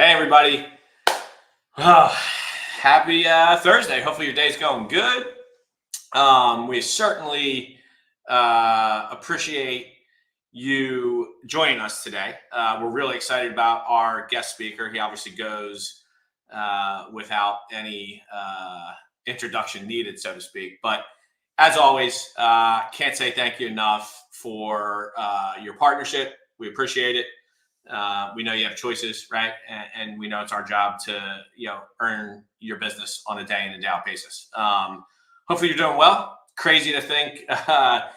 Hey, everybody. Oh, happy Thursday. Hopefully, your day's going good. We certainly appreciate you joining us today. We're really excited about our guest speaker. He obviously goes without any introduction needed, so to speak. But as always, can't say thank you enough for your partnership. We appreciate it. We know you have choices, right? And we know it's our job to, earn your business on a day in and day out basis. Hopefully you're doing well. Crazy to think. I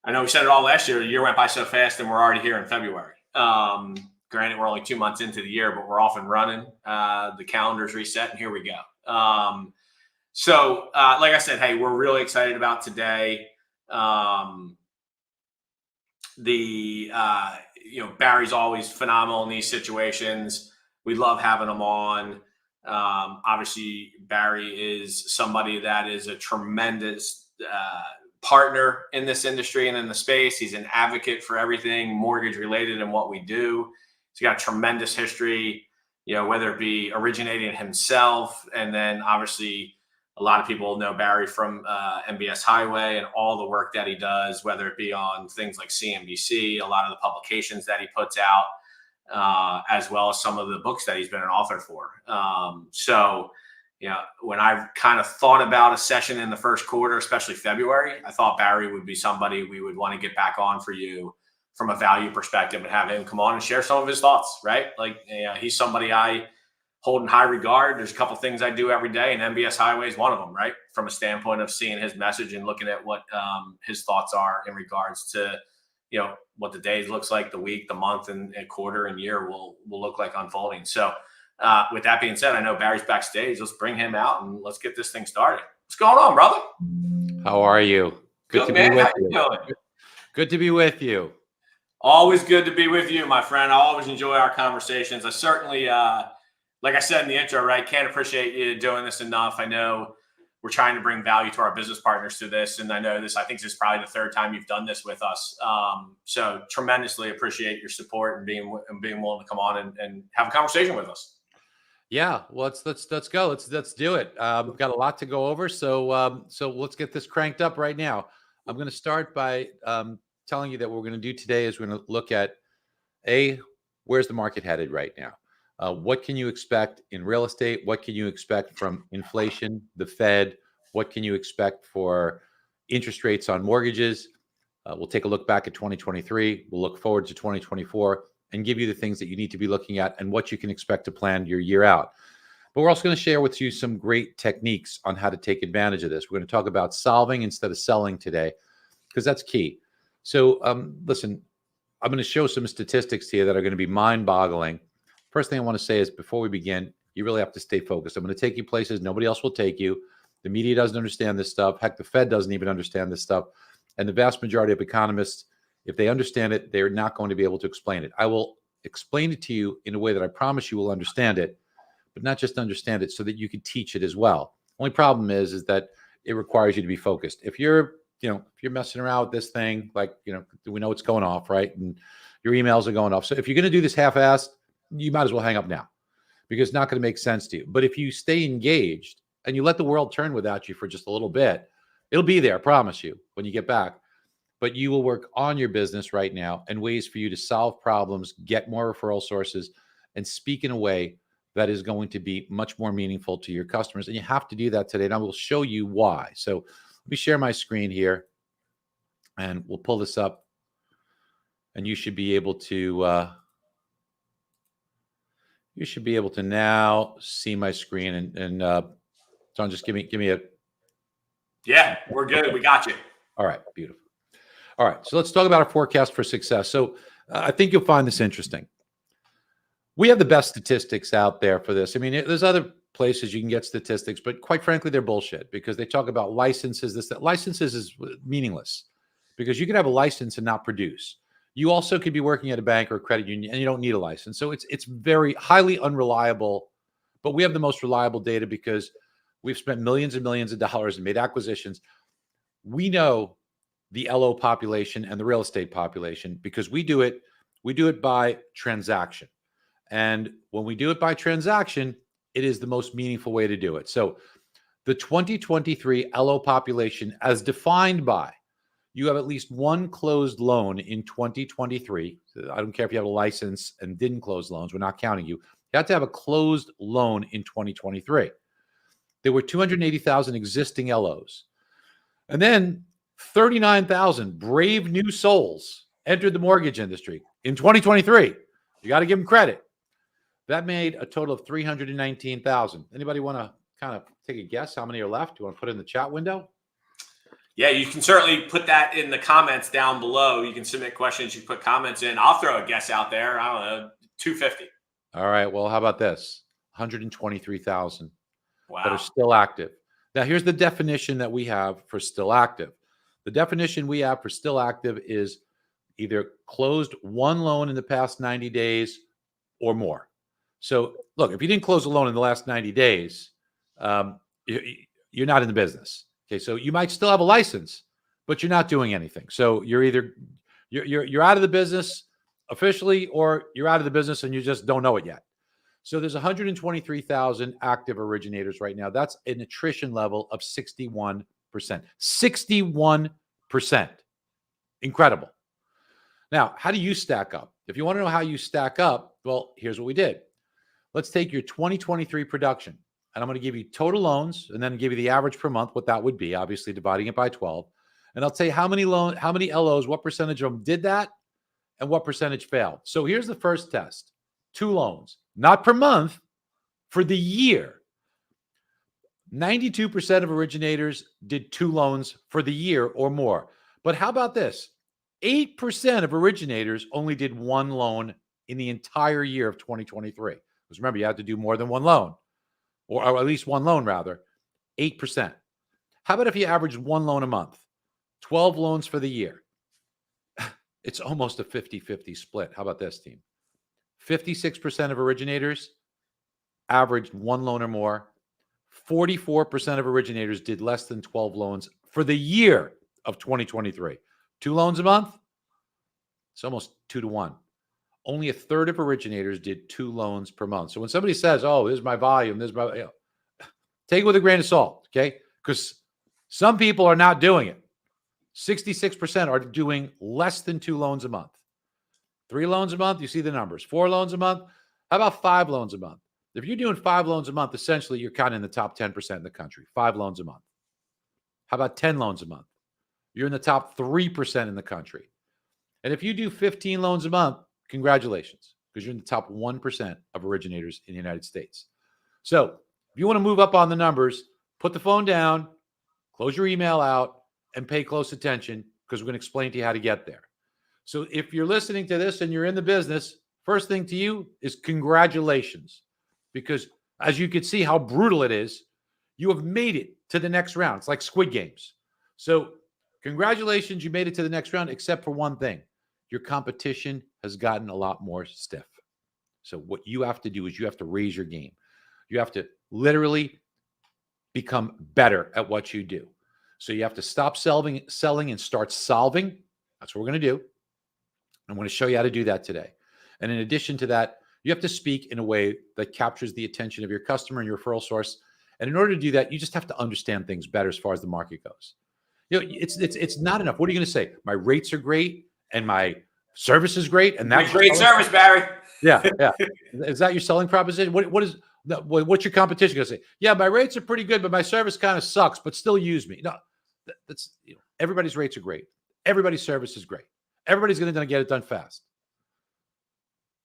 know we said it all last year. The year went by so fast and we're already here in February. Granted, we're only 2 months into the year, but we're off and running. The calendar's reset and here we go. Like I said, hey, we're really excited about today. Barry's always phenomenal in these situations. We love having him on. Obviously, Barry is somebody that is a tremendous partner in this industry and in the space. He's an advocate for everything mortgage related and what we do. He's got a tremendous history, whether it be originating himself, and then obviously a lot of people know Barry from MBS Highway and all the work that he does, whether it be on things like CNBC, a lot of the publications that he puts out, as well as some of the books that he's been an author for. When I've kind of thought about a session in the first quarter, especially February, I thought Barry would be somebody we would want to get back on for you from a value perspective and have him come on and share some of his thoughts, right? He's somebody I hold in high regard. There's a couple things I do every day, and MBS Highway is one of them, right? From a standpoint of seeing his message and looking at what his thoughts are in regards to, what the day looks like, the week, the month, and quarter and year will look like unfolding. So with that being said, I know Barry's backstage. Let's bring him out and let's get this thing started. What's going on, brother? How are you? Good to man. Be with you. Doing? Good to be with you. Always good to be with you, my friend. I always enjoy our conversations. I certainly, like I said in the intro, right, can't appreciate you doing this enough. I know we're trying to bring value to our business partners through this. And I think this is probably the third time you've done this with us. So tremendously appreciate your support and being willing to come on and have a conversation with us. Yeah, well, let's go. Let's do it. We've got a lot to go over. So let's get this cranked up right now. I'm going to start by telling you that what we're going to do today is we're going to look at where's the market headed right now? What can you expect in real estate? What can you expect from inflation, the Fed? What can you expect for interest rates on mortgages? We'll take a look back at 2023. We'll look forward to 2024 and give you the things that you need to be looking at and what you can expect to plan your year out. But we're also going to share with you some great techniques on how to take advantage of this. We're going to talk about solving instead of selling today, because that's key. So listen, I'm going to show some statistics here that are going to be mind-boggling. First thing I want to say is before we begin, you really have to stay focused. I'm going to take you places nobody else will take you. The media doesn't understand this stuff. Heck, the Fed doesn't even understand this stuff. And the vast majority of economists, if they understand it, they're not going to be able to explain it. I will explain it to you in a way that I promise you will understand it, but not just understand it so that you can teach it as well. Only problem is that it requires you to be focused. If you're messing around with this thing, we know it's going off, right? And your emails are going off. So if you're going to do this half-assed, you might as well hang up now, because it's not going to make sense to you. But if you stay engaged and you let the world turn without you for just a little bit, it'll be there, I promise you, when you get back. But you will work on your business right now and ways for you to solve problems, get more referral sources, and speak in a way that is going to be much more meaningful to your customers. And you have to do that today. And I will show you why. So let me share my screen here and we'll pull this up. And you should be able to now see my screen. And John, just give me a. Yeah, we're good. We got you. All right, beautiful. All right, so let's talk about our forecast for success. So I think you'll find this interesting. We have the best statistics out there for this. I mean, there's other places you can get statistics, but quite frankly, they're bullshit, because they talk about licenses. Licenses is meaningless, because you can have a license and not produce. You also could be working at a bank or a credit union and you don't need a license. So it's very highly unreliable, but we have the most reliable data because we've spent millions and millions of dollars and made acquisitions. We know the LO population and the real estate population because we do it by transaction. And when we do it by transaction, it is the most meaningful way to do it. So the 2023 LO population, as defined by, you have at least one closed loan in 2023. I don't care if you have a license and didn't close loans. We're not counting you. You have to have a closed loan in 2023. There were 280,000 existing LOs. And then 39,000 brave new souls entered the mortgage industry in 2023. You got to give them credit. That made a total of 319,000. Anybody want to kind of take a guess how many are left? Do you want to put it in the chat window? Yeah, you can certainly put that in the comments down below. You can submit questions. You put comments in. I'll throw a guess out there. I don't know, 250. All right. Well, how about this? 123,000 Wow. that are still active. Now, here's the definition that we have for still active. The definition we have for still active is either closed one loan in the past 90 days or more. So, look, if you didn't close a loan in the last 90 days, you're not in the business. Okay, so you might still have a license, but you're not doing anything. So you're either you're out of the business officially, or you're out of the business and you just don't know it yet. So there's 123,000 active originators right now. That's an attrition level of 61%. 61%. Incredible. Now, how do you stack up? If you want to know how you stack up, well, here's what we did. Let's take your 2023 production, and I'm going to give you total loans and then give you the average per month, what that would be, obviously dividing it by 12. And I'll tell you how many LOs, what percentage of them did that and what percentage failed. So here's the first test. 2 loans, not per month, for the year. 92% of originators did 2 loans for the year or more. But how about this? 8% of originators only did 1 loan in the entire year of 2023. Because remember, you have to do more than 1 loan, or at least 1 loan rather. 8%. How about if you average 1 loan a month? 12 loans for the year. It's almost a 50-50 split. How about this, team? 56% of originators averaged 1 loan or more. 44% of originators did less than 12 loans for the year of 2023. 2 loans a month? It's almost 2 to 1. Only a third of originators did 2 loans per month. So when somebody says, oh, this is my volume, this is my, take it with a grain of salt, okay? Because some people are not doing it. 66% are doing less than 2 loans a month. 3 loans a month, you see the numbers. 4 loans a month. How about 5 loans a month? If you're doing 5 loans a month, essentially you're kind of in the top 10% in the country. 5 loans a month. How about 10 loans a month? You're in the top 3% in the country. And if you do 15 loans a month, congratulations, because you're in the top 1% of originators in the United States. So if you want to move up on the numbers, put the phone down, close your email out, and pay close attention, because we're going to explain to you how to get there. So if you're listening to this and you're in the business, first thing to you is congratulations, because as you can see how brutal it is, you have made it to the next round. It's like Squid Games. So congratulations, you made it to the next round, except for one thing. Your competition has gotten a lot more stiff. So what you have to do is you have to raise your game. You have to literally become better at what you do. So you have to stop selling and start solving. That's what we're going to do. I'm going to show you how to do that today. And in addition to that, you have to speak in a way that captures the attention of your customer and your referral source. And in order to do that, you just have to understand things better as far as the market goes. You know, it's not enough. What are you going to say? My rates are great and my service is great, and that's great service, Barry. Yeah. Is that your selling proposition? What's your competition going to say? Yeah, my rates are pretty good, but my service kind of sucks. But still use me. No, that's everybody's rates are great. Everybody's service is great. Everybody's going to get it done fast.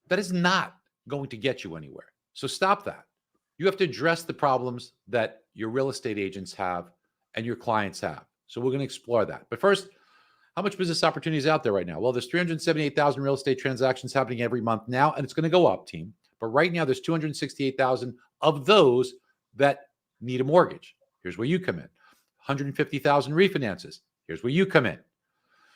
That is not going to get you anywhere. So stop that. You have to address the problems that your real estate agents have and your clients have. So we're going to explore that. But first, how much business opportunity is out there right now? Well, there's 378,000 real estate transactions happening every month now, and it's going to go up, team. But right now, there's 268,000 of those that need a mortgage. Here's where you come in. 150,000 refinances. Here's where you come in.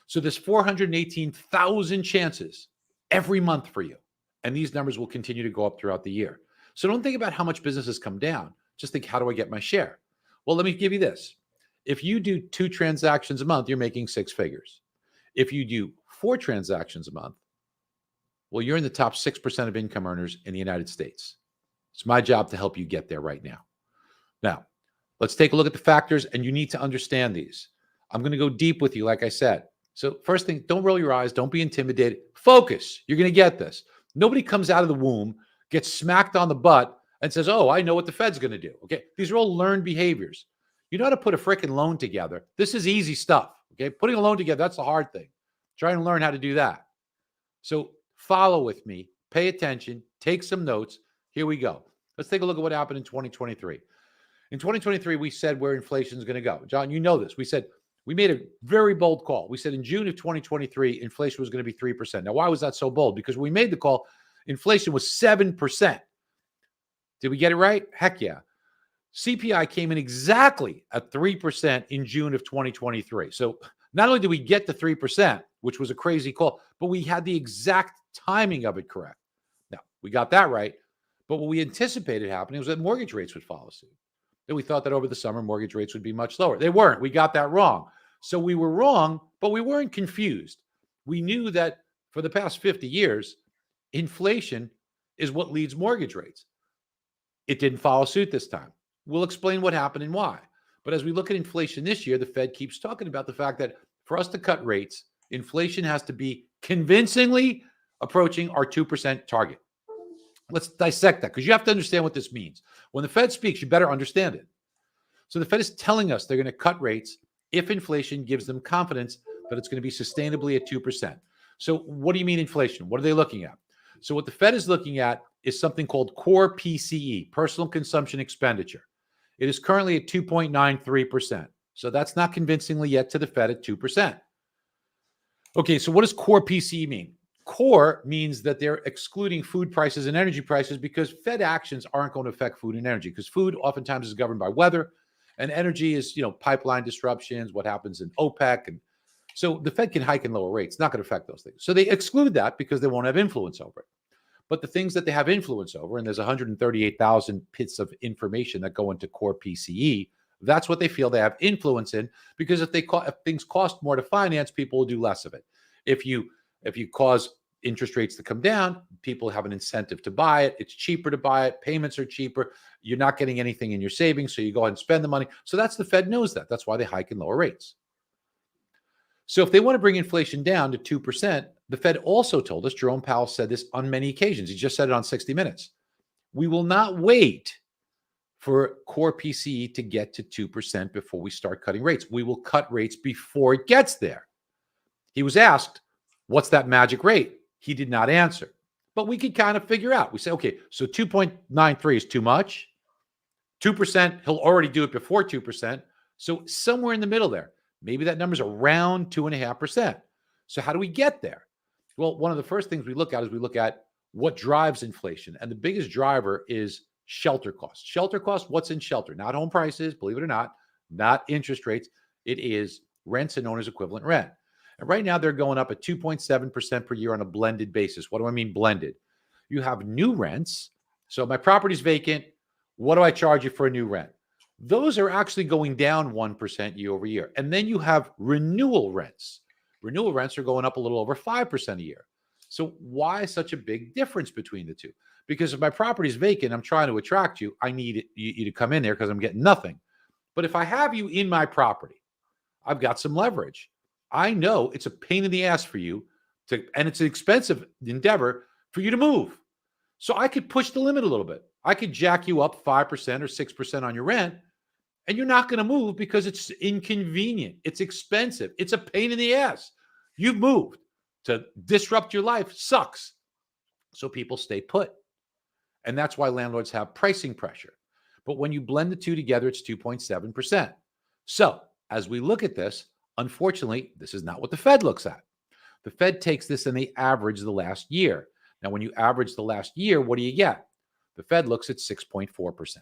So there's 418,000 chances every month for you. And these numbers will continue to go up throughout the year. So don't think about how much business has come down. Just think, how do I get my share? Well, let me give you this. If you do 2 transactions a month, you're making 6 figures. If you do 4 transactions a month, Well, you're in the top 6% of income earners in the United States. It's my job to help you get there right now. Now, let's take a look at the factors, and you need to understand these. I'm going to go deep with you, like I said. So first thing, don't roll your eyes. Don't be intimidated. Focus. You're going to get this. Nobody comes out of the womb, gets smacked on the butt, and says, oh, I know what the Fed's going to do. Okay. These are all learned behaviors. You know how to put a freaking loan together. This is easy stuff. Okay. Putting a loan together, that's the hard thing. Try and learn how to do that. So follow with me. Pay attention. Take some notes. Here we go. Let's take a look at what happened in 2023. In 2023, we said where inflation is going to go. John, you know this. We made a very bold call. We said in June of 2023, inflation was going to be 3%. Now, why was that so bold? Because when we made the call, inflation was 7%. Did we get it right? Heck yeah. CPI came in exactly at 3% in June of 2023. So not only did we get to 3%, which was a crazy call, but we had the exact timing of it correct. Now, we got that right. But what we anticipated happening was that mortgage rates would follow suit. Then we thought that over the summer, mortgage rates would be much lower. They weren't. We got that wrong. So we were wrong, but we weren't confused. We knew that for the past 50 years, inflation is what leads mortgage rates. It didn't follow suit this time. We'll explain what happened and why. But as we look at inflation this year, the Fed keeps talking about the fact that for us to cut rates, inflation has to be convincingly approaching our 2% target. Let's dissect that, because you have to understand what this means. When the Fed speaks, you better understand it. So the Fed is telling us they're going to cut rates if inflation gives them confidence that it's going to be sustainably at 2%. So what do you mean inflation? What are they looking at? So what the Fed is looking at is something called core PCE, personal consumption expenditure. It is currently at 2.93%. So that's not convincingly yet to the Fed at 2%. Okay, so what does core PCE mean? Core means that they're excluding food prices and energy prices because Fed actions aren't going to affect food and energy, because food oftentimes is governed by weather, and energy is, pipeline disruptions, what happens in OPEC. And so the Fed can hike and lower rates. It's not going to affect those things. So they exclude that because they won't have influence over it. But the things that they have influence over, and there's 138,000 bits of information that go into core PCE, that's what they feel they have influence in, because if things cost more to finance, people will do less of it. If you cause interest rates to come down, people have an incentive to buy it. It's cheaper to buy it. Payments are cheaper. You're not getting anything in your savings, so you go ahead and spend the money. So the Fed knows that. That's why they hike and lower rates. So if they want to bring inflation down to 2%, the Fed also told us, Jerome Powell said this on many occasions. He just said it on 60 Minutes. We will not wait for core PCE to get to 2% before we start cutting rates. We will cut rates before it gets there. He was asked, what's that magic rate? He did not answer. But we could kind of figure out. We say, okay, so 2.93 is too much. 2%, he'll already do it before 2%. So somewhere in the middle there. Maybe that number's around 2.5%. So how do we get there? Well, one of the first things we look at is we look at what drives inflation. And the biggest driver is shelter costs. Shelter costs, what's in shelter? Not home prices, believe it or not interest rates. It is rents and owner's equivalent rent. And right now they're going up at 2.7% per year on a blended basis. What do I mean blended? You have new rents. So my property's vacant. What do I charge you for a new rent? Those are actually going down 1% year over year. And then you have renewal rents. Renewal rents are going up a little over 5% a year. So why such a big difference between the two? Because if my property is vacant, I'm trying to attract you. I need you to come in there because I'm getting nothing. But if I have you in my property, I've got some leverage. I know it's a pain in the ass for you and it's an expensive endeavor for you to move. So I could push the limit a little bit. I could jack you up 5% or 6% on your rent, and you're not going to move because it's inconvenient. It's expensive. It's a pain in the ass. You've moved. To disrupt your life sucks. So people stay put. And that's why landlords have pricing pressure. But when you blend the two together, it's 2.7%. So as we look at this, unfortunately, this is not what the Fed looks at. The Fed takes this and they average the last year. Now, when you average the last year, what do you get? The Fed looks at 6.4%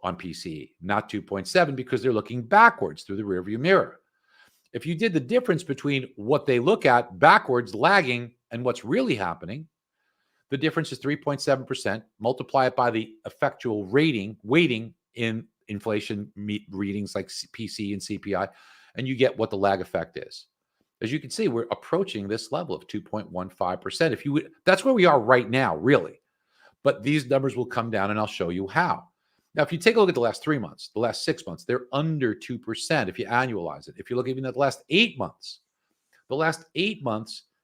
on PCE, not 2.7, because they're looking backwards through the rearview mirror. If you did the difference between what they look at backwards, lagging, and what's really happening, the difference is 3.7%. Multiply it by the effectual weighting in inflation readings like PCE and CPI, and you get what the lag effect is. As you can see, we're approaching this level of 2.15%. If you would, that's where we are right now, really. But these numbers will come down, and I'll show you how. Now, if you take a look at the last 3 months, the last 6 months, they're under 2% if you annualize it. If you look even at the last 8 months,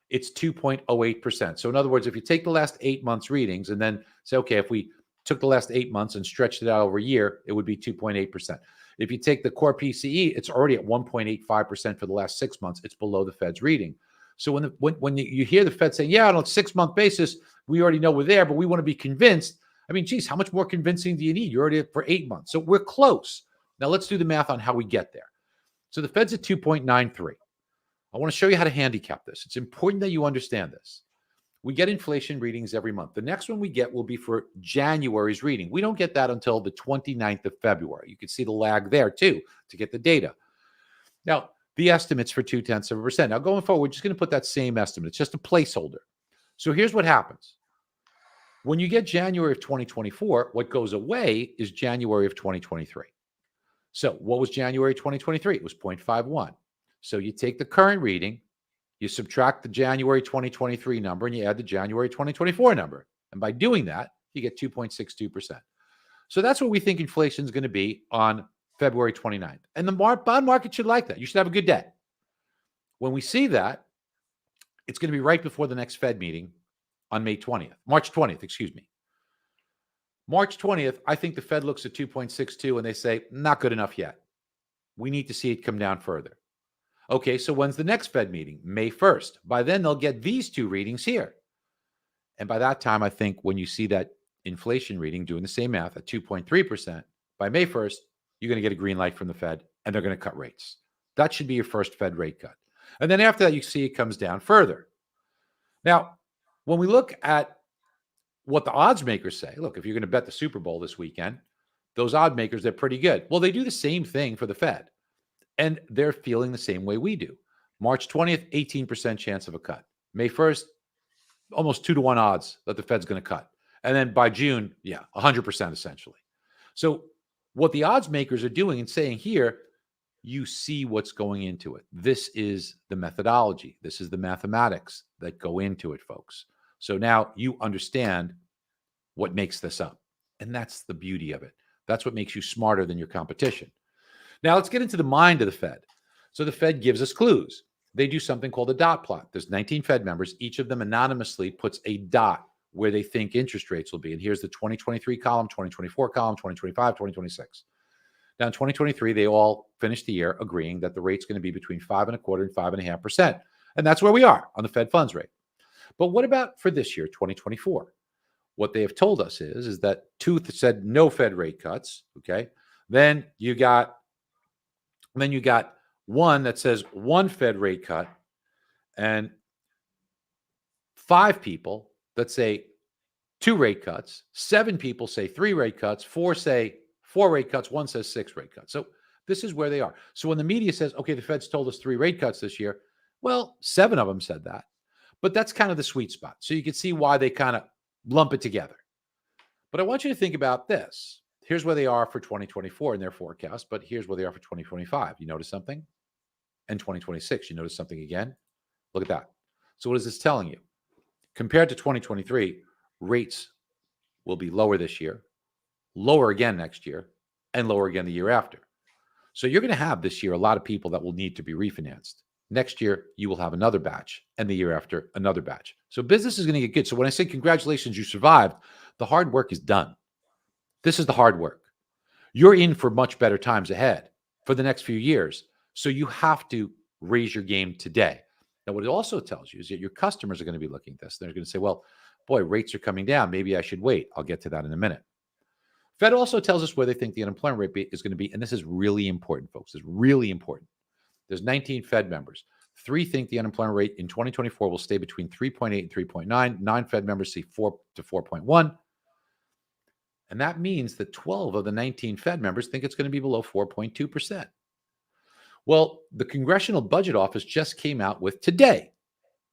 it's 2.08%. So in other words, if you take the last 8 months readings and then say, okay, if we took the last 8 months and stretched it out over a year, it would be 2.8%. If you take the core PCE, it's already at 1.85% for the last 6 months. It's below the Fed's reading. So when you hear the Fed saying, yeah, on a 6-month basis, we already know we're there, but we want to be convinced. I mean, geez, how much more convincing do you need? You're already for 8 months. So we're close. Now let's do the math on how we get there. So the Fed's at 2.93. I want to show you how to handicap this. It's important that you understand this. We get inflation readings every month. The next one we get will be for January's reading. We don't get that until the 29th of February. You can see the lag there too to get the data. Now, the estimate's for 0.2%. Now, going forward, we're just going to put that same estimate. It's just a placeholder. So here's what happens. When you get January of 2024, what goes away is January of 2023. So what was January 2023? It was 0.51. So you take the current reading, you subtract the January 2023 number, and you add the January 2024 number. And by doing that, you get 2.62%. So that's what we think inflation is going to be on February 29th. And the bond market should like that. You should have a good day. When we see that, it's going to be right before the next Fed meeting on March 20th, excuse me. March 20th, I think the Fed looks at 2.62 and they say, not good enough yet. We need to see it come down further. Okay, so when's the next Fed meeting? May 1st. By then, they'll get these two readings here. And by that time, I think when you see that inflation reading doing the same math at 2.3%, by May 1st, you're going to get a green light from the Fed and they're going to cut rates. That should be your first Fed rate cut. And then after that, you see it comes down further. Now, when we look at what the odds makers say, look, if you're going to bet the Super Bowl this weekend, those odd makers, they're pretty good. Well, they do the same thing for the Fed. And they're feeling the same way we do. March 20th, 18% chance of a cut. May 1st, almost 2-to-1 odds that the Fed's going to cut. And then by June, 100% essentially. So what the odds makers are doing and saying here, you see what's going into it. This is the methodology. This is the mathematics that go into it, folks. So now you understand what makes this up. And that's the beauty of it. That's what makes you smarter than your competition. Now let's get into the mind of the Fed. So the Fed gives us clues. They do something called a dot plot. There's 19 Fed members. Each of them anonymously puts a dot where they think interest rates will be. And here's the 2023 column, 2024 column, 2025, 2026. Now in 2023, they all finished the year agreeing that the rate's going to be between 5.25% and 5.5%. And that's where we are on the Fed funds rate. But what about for this year, 2024? What they have told us is that Tooth said no Fed rate cuts. Okay. Then you got one that says one Fed rate cut, and 5 people that say 2 rate cuts, 7 people say 3 rate cuts, 4 say 4 rate cuts, 1 says 6 rate cuts. So this is where they are. So when the media says, okay, the Fed's told us 3 rate cuts this year, well, 7 of them said that. But that's kind of the sweet spot. So you can see why they kind of lump it together. But I want you to think about this. Here's where they are for 2024 in their forecast, but here's where they are for 2025. You notice something? And 2026, you notice something again? Look at that. So what is this telling you? Compared to 2023, rates will be lower this year, lower again next year, and lower again the year after. So you're going to have this year a lot of people that will need to be refinanced. Next year, you will have another batch, and the year after, another batch. So business is going to get good. So when I say congratulations, you survived, the hard work is done. This is the hard work. You're in for much better times ahead for the next few years. So you have to raise your game today. Now, what it also tells you is that your customers are going to be looking at this. They're going to say, well, boy, rates are coming down. Maybe I should wait. I'll get to that in a minute. Fed also tells us where they think the unemployment rate is going to be. And this is really important, folks. It's really important. There's 19 Fed members. 3 think the unemployment rate in 2024 will stay between 3.8 and 3.9. 9 Fed members see 4 to 4.1. And that means that 12 of the 19 Fed members think it's going to be below 4.2%. Well, the Congressional Budget Office just came out with today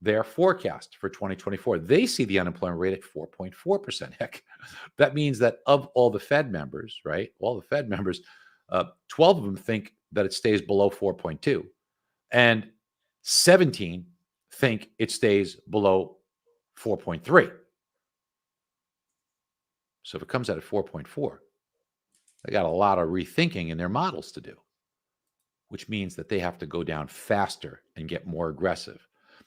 their forecast for 2024. They see the unemployment rate at 4.4%. Heck, that means that of all the Fed members, right, all the Fed members, 12 of them think that it stays below 4.2. And 17 think it stays below 4.3. So if it comes out at 4.4, they got a lot of rethinking in their models to do, which means that they have to go down faster and get more aggressive.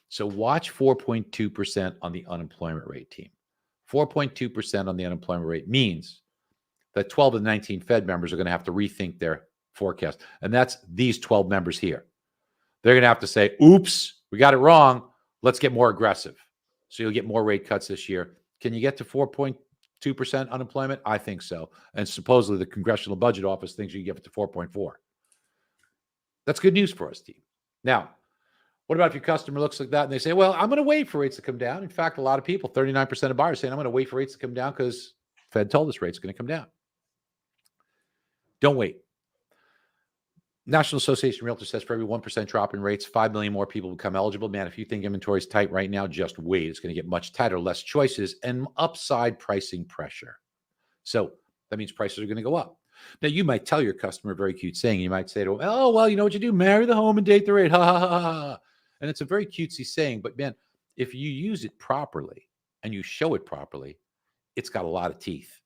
So watch 4.2% on the unemployment rate, team. 4.2% on the unemployment rate means that 12 of the 19 Fed members are going to have to rethink their forecast. And that's these 12 members here. They're going to have to say, oops, we got it wrong. Let's get more aggressive. So you'll get more rate cuts this year. Can you get to 4.2% unemployment? I think so. And supposedly the Congressional Budget Office thinks you can get it to 4.4. That's good news for us, team. Now, what about if your customer looks like that and they say, well, I'm going to wait for rates to come down? In fact, a lot of people, 39% of buyers saying, I'm going to wait for rates to come down because Fed told us rates are going to come down. Don't wait. National Association of Realtors says for every 1% drop in rates, 5 million more people become eligible. Man, if you think inventory is tight right now, just wait. It's going to get much tighter, less choices, and upside pricing pressure. So that means prices are going to go up. Now, you might tell your customer a very cute saying. You might say to them, oh, well, you know what you do? Marry the home and date the rate. Ha, ha, ha, ha. And it's a very cutesy saying. But, man, if you use it properly and you show it properly, it's got a lot of teeth.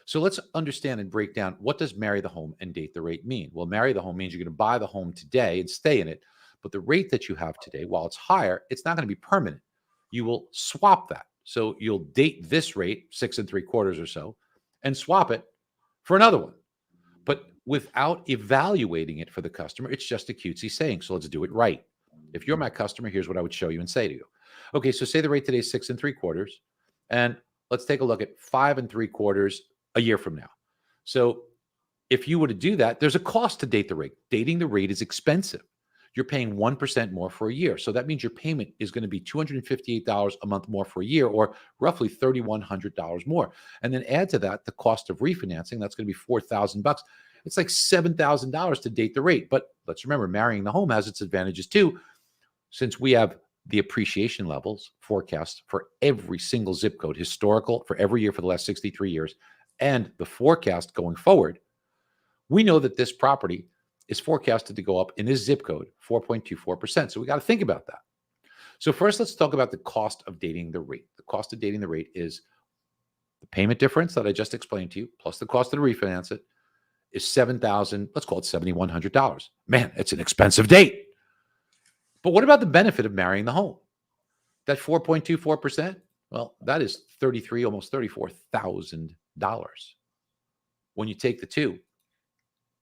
So let's understand and break down, what does marry the home and date the rate mean? Well, marry the home means you're going to buy the home today and stay in it. But the rate that you have today, while it's higher, it's not going to be permanent. You will swap that. So you'll date this rate, 6 3/4 or so, and swap it for another one. But without evaluating it for the customer, it's just a cutesy saying. So let's do it right. If you're my customer, here's what I would show you and say to you. Okay, so say the rate today is 6 3/4, and let's take a look at 5 3/4 a year from now. So if you were to do that, there's a cost to date the rate. Dating the rate is expensive. You're paying 1% more for a year. So that means your payment is going to be $258 a month more for a year, or roughly $3,100 more. And then add to that the cost of refinancing. That's going to be $4,000. It's like $7,000 to date the rate. But let's remember, marrying the home has its advantages too. Since we have the appreciation levels forecast for every single zip code, historical for every year for the last 63 years, and the forecast going forward, we know that this property is forecasted to go up in this zip code 4.24%. So we got to think about that. So first, let's talk about the cost of dating the rate. The cost of dating the rate is the payment difference that I just explained to you, plus the cost to refinance it, is $7,000, let's call it $7,100. Man, it's an expensive date. But what about the benefit of marrying the home? That 4.24%, well, that is $33,000, almost $34,000. When you take the two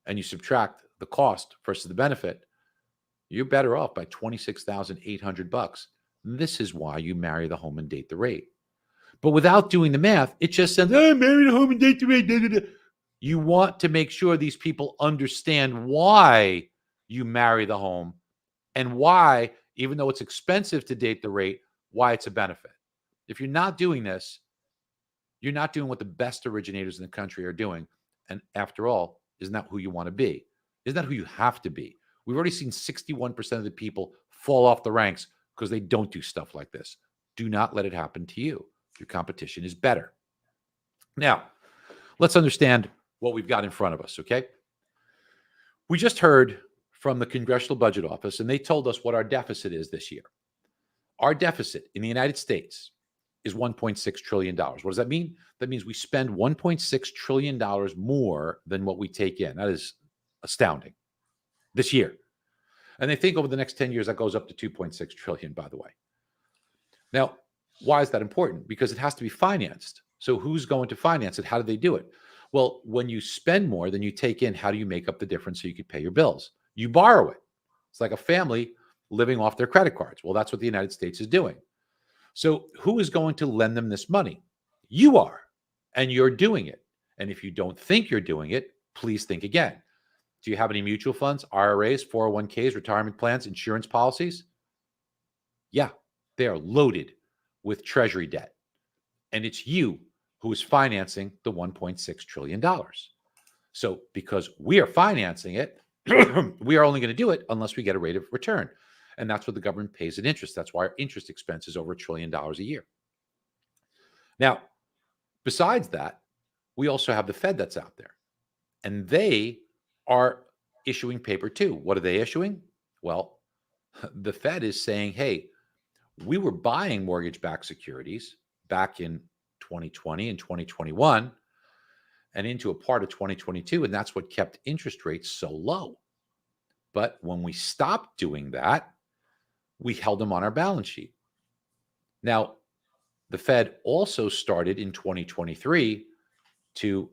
and you subtract the cost versus the benefit, you're better off by $26,800. This is why you marry the home and date the rate. But without doing the math, it just says, oh, marry the home and date the rate. Da, da, da. You want to make sure these people understand why you marry the home and why, even though it's expensive to date the rate, why it's a benefit. If you're not doing this, you're not doing what the best originators in the country are doing. And after all, isn't that who you want to be? Isn't that who you have to be? We've already seen 61% of the people fall off the ranks because they don't do stuff like this. Do not let it happen to you. Your competition is better. Now, let's understand what we've got in front of us, okay? We just heard from the Congressional Budget Office, and they told us what our deficit is this year. Our deficit in the United States is $1.6 trillion. What does that mean? That means we spend $1.6 trillion more than what we take in. That is astounding this year. And they think over the next 10 years, that goes up to $2.6 trillion, by the way. Now, why is that important? Because it has to be financed. So who's going to finance it? How do they do it? Well, when you spend more than you take in, how do you make up the difference so you can pay your bills? You borrow it. It's like a family living off their credit cards. Well, that's what the United States is doing. So who is going to lend them this money? You are, and you're doing it. And if you don't think you're doing it, please think again. Do you have any mutual funds, IRAs, 401ks, retirement plans, insurance policies? Yeah, they are loaded with treasury debt. And it's you who is financing the $1.6 trillion. So because we are financing it, we are only going to do it unless we get a rate of return. And that's what the government pays in interest. That's why our interest expense is over $1 trillion a year. Now, besides that, we also have the Fed that's out there. And they are issuing paper too. What are they issuing? Well, the Fed is saying, hey, we were buying mortgage-backed securities back in 2020 and 2021 and into a part of 2022, and that's what kept interest rates so low. But when we stopped doing that, we held them on our balance sheet. Now, the Fed also started in 2023 to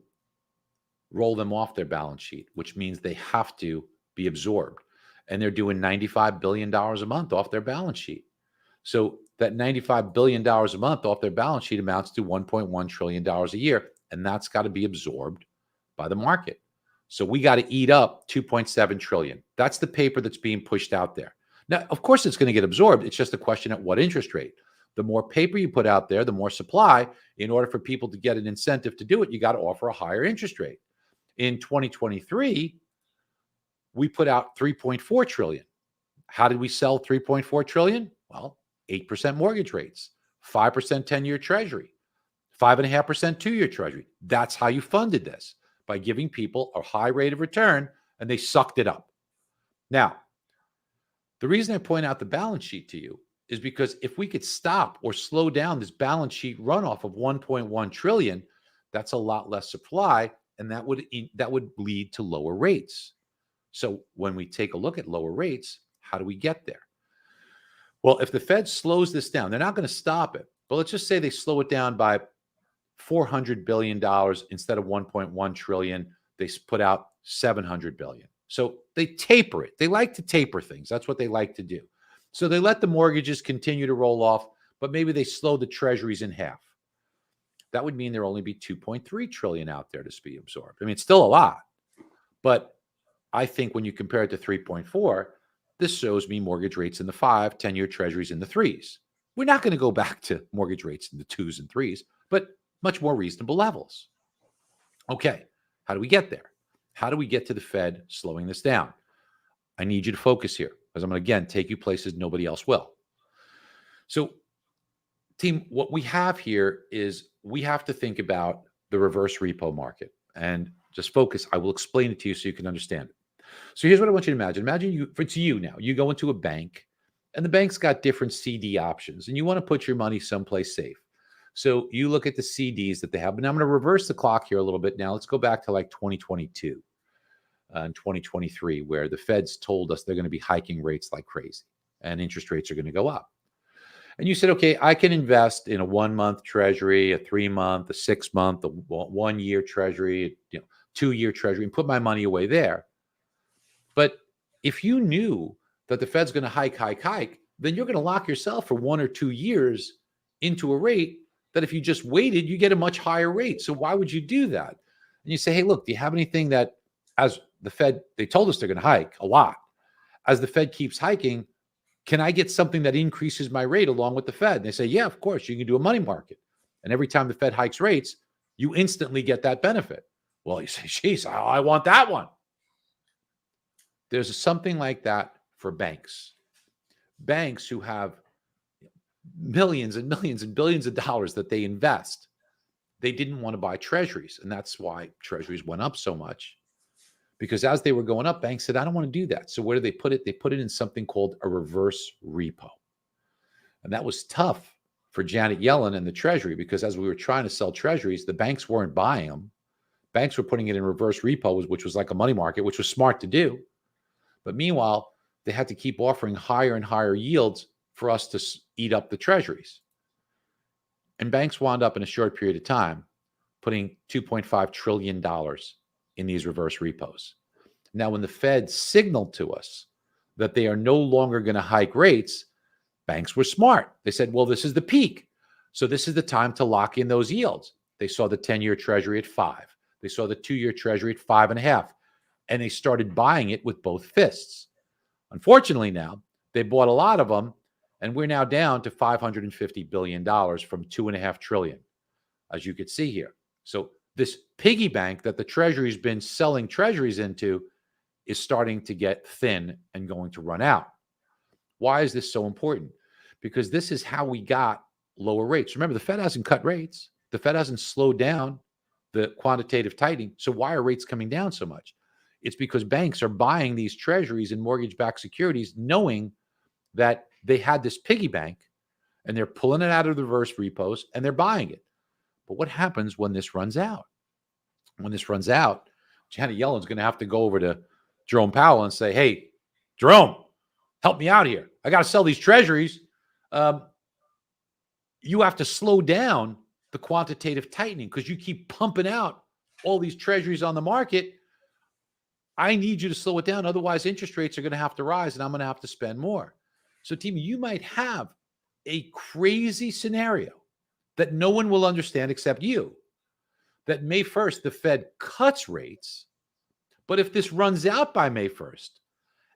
roll them off their balance sheet, which means they have to be absorbed. And they're doing $95 billion a month off their balance sheet. So that $95 billion a month off their balance sheet amounts to $1.1 trillion a year. And that's got to be absorbed by the market. So we got to eat up 2.7 trillion. That's the paper that's being pushed out there. Now, of course, it's going to get absorbed. It's just a question at what interest rate. The more paper you put out there, the more supply. In order for people to get an incentive to do it, you got to offer a higher interest rate. In 2023, we put out 3.4 trillion. How did we sell 3.4 trillion? Well, 8% mortgage rates, 5% 10-year treasury, 5.5% 2-year treasury. That's how you funded this, by giving people a high rate of return, and they sucked it up. Now, the reason I point out the balance sheet to you is because if we could stop or slow down this balance sheet runoff of 1.1 trillion, that's a lot less supply, and that would lead to lower rates. So when we take a look at lower rates, how do we get there? Well, if the Fed slows this down, they're not going to stop it. But let's just say they slow it down by $400 billion instead of 1.1 trillion. They put out 700 billion. So they taper it. They like to taper things. That's what they like to do. So they let the mortgages continue to roll off, but maybe they slow the treasuries in half. That would mean there'll only be 2.3 trillion out there to be absorbed. I mean, it's still a lot, but I think when you compare it to 3.4, this shows me mortgage rates in the 5, 10-year treasuries in the 3s. We're not going to go back to mortgage rates in the 2s and 3s, but much more reasonable levels. Okay, how do we get there? How do we get to the Fed slowing this down? I need you to focus here, because I'm going to, again, take you places nobody else will. So, team, what we have here is we have to think about the reverse repo market. And just focus. I will explain it to you so you can understand it. So here's what I want you to imagine. Imagine it's you now. You go into a bank, and the bank's got different CD options, and you want to put your money someplace safe. So you look at the CDs that they have. But now I'm going to reverse the clock here a little bit. Now let's go back to like 2022 and 2023, where the Fed's told us they're going to be hiking rates like crazy, and interest rates are going to go up. And you said, okay, I can invest in a 1-month treasury, a 3-month, a 6-month, a 1-year treasury, 2-year treasury, and put my money away there. But if you knew that the Fed's going to hike, then you're going to lock yourself for 1 or 2 years into a rate that if you just waited, you get a much higher rate. So why would you do that? And you say, hey, look, do you have anything that, as the Fed, they told us they're going to hike a lot. As the Fed keeps hiking, can I get something that increases my rate along with the Fed? And they say, yeah, of course, you can do a money market. And every time the Fed hikes rates, you instantly get that benefit. Well, you say, geez, I want that one. There's something like that for banks. Banks who have millions and millions and billions of dollars that they invest, they didn't want to buy treasuries. And that's why treasuries went up so much. Because as they were going up, banks said, I don't want to do that. So where do they put it? They put it in something called a reverse repo. And that was tough for Janet Yellen and the Treasury, because as we were trying to sell treasuries, the banks weren't buying them. Banks were putting it in reverse repos, which was like a money market, which was smart to do. But meanwhile, they had to keep offering higher and higher yields for us to eat up the treasuries. And banks wound up in a short period of time putting $2.5 trillion in these reverse repos. Now, when the Fed signaled to us that they are no longer going to hike rates, banks were smart. They said, well, this is the peak. So this is the time to lock in those yields. They saw the 10-year treasury at 5. They saw the 2-year treasury at 5.5. And they started buying it with both fists. Unfortunately, now they bought a lot of them, and we're now down to $550 billion from $2.5 trillion, as you could see here. So this piggy bank that the Treasury's been selling treasuries into is starting to get thin and going to run out. Why is this so important? Because this is how we got lower rates. Remember, the Fed hasn't cut rates. The Fed hasn't slowed down the quantitative tightening. So why are rates coming down so much? It's because banks are buying these treasuries and mortgage-backed securities knowing that they had this piggy bank and they're pulling it out of the reverse repos and they're buying it. But what happens when this runs out? When this runs out, Janet Yellen's going to have to go over to Jerome Powell and say, hey, Jerome, help me out here. I got to sell these treasuries. You have to slow down the quantitative tightening because you keep pumping out all these treasuries on the market. I need you to slow it down. Otherwise, interest rates are going to have to rise and I'm going to have to spend more. So, team, you might have a crazy scenario that no one will understand except you, that May 1st, the Fed cuts rates. But if this runs out by May 1st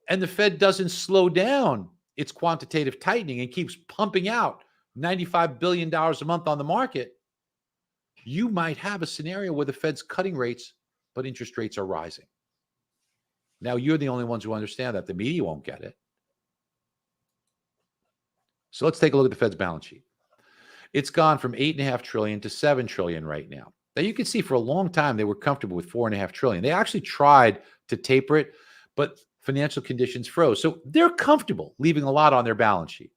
and the Fed doesn't slow down its quantitative tightening and keeps pumping out $95 billion a month on the market, you might have a scenario where the Fed's cutting rates, but interest rates are rising. Now, you're the only ones who understand that. The media won't get it. So let's take a look at the Fed's balance sheet. It's gone from $8.5 trillion to $7 trillion right now. Now, you can see for a long time they were comfortable with $4.5 trillion. They actually tried to taper it, but financial conditions froze. So they're comfortable leaving a lot on their balance sheet.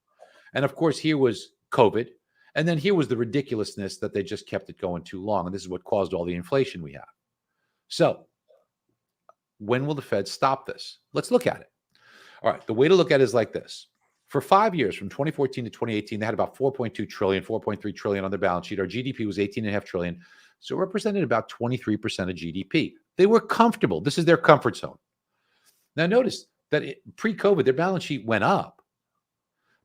And of course, here was COVID. And then here was the ridiculousness that they just kept it going too long. And this is what caused all the inflation we have. So when will the Fed stop this? Let's look at it. All right. The way to look at it is like this. For 5 years, from 2014 to 2018, they had about 4.2 trillion, 4.3 trillion on their balance sheet. Our GDP was 18.5 trillion. So it represented about 23% of GDP. They were comfortable. This is their comfort zone. Now, notice that pre-COVID, their balance sheet went up.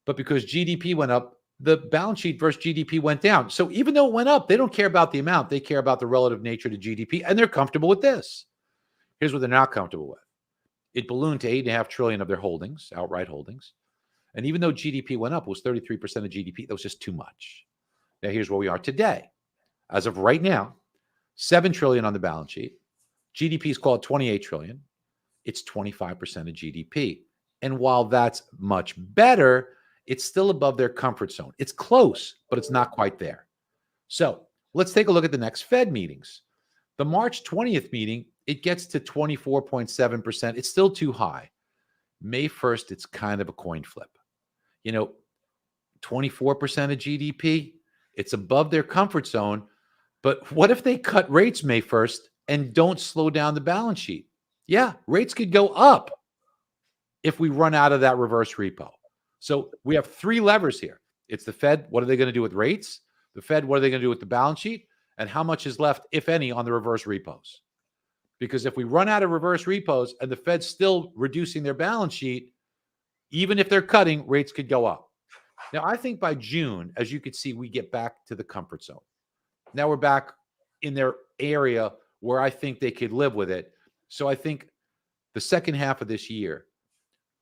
But because GDP went up, the balance sheet versus GDP went down. So even though it went up, they don't care about the amount. They care about the relative nature to GDP, and they're comfortable with this. Here's what they're not comfortable with. It ballooned to 8.5 trillion of their holdings, outright holdings. And even though GDP went up, it was 33% of GDP. That was just too much. Now, here's where we are today. As of right now, 7 trillion on the balance sheet. GDP is called 28 trillion. It's 25% of GDP. And while that's much better, it's still above their comfort zone. It's close, but it's not quite there. So let's take a look at the next Fed meetings. The March 20th meeting, it gets to 24.7%. It's still too high. May 1st, it's kind of a coin flip. 24% of GDP, it's above their comfort zone. But what if they cut rates May 1st and don't slow down the balance sheet? Yeah, rates could go up if we run out of that reverse repo. So we have three levers here. It's the Fed. What are they going to do with rates? The Fed, what are they going to do with the balance sheet? And how much is left, if any, on the reverse repos? Because if we run out of reverse repos and the Fed's still reducing their balance sheet, even if they're cutting, rates could go up. Now, I think by June, as you can see, we get back to the comfort zone. Now we're back in their area where I think they could live with it. So I think the second half of this year,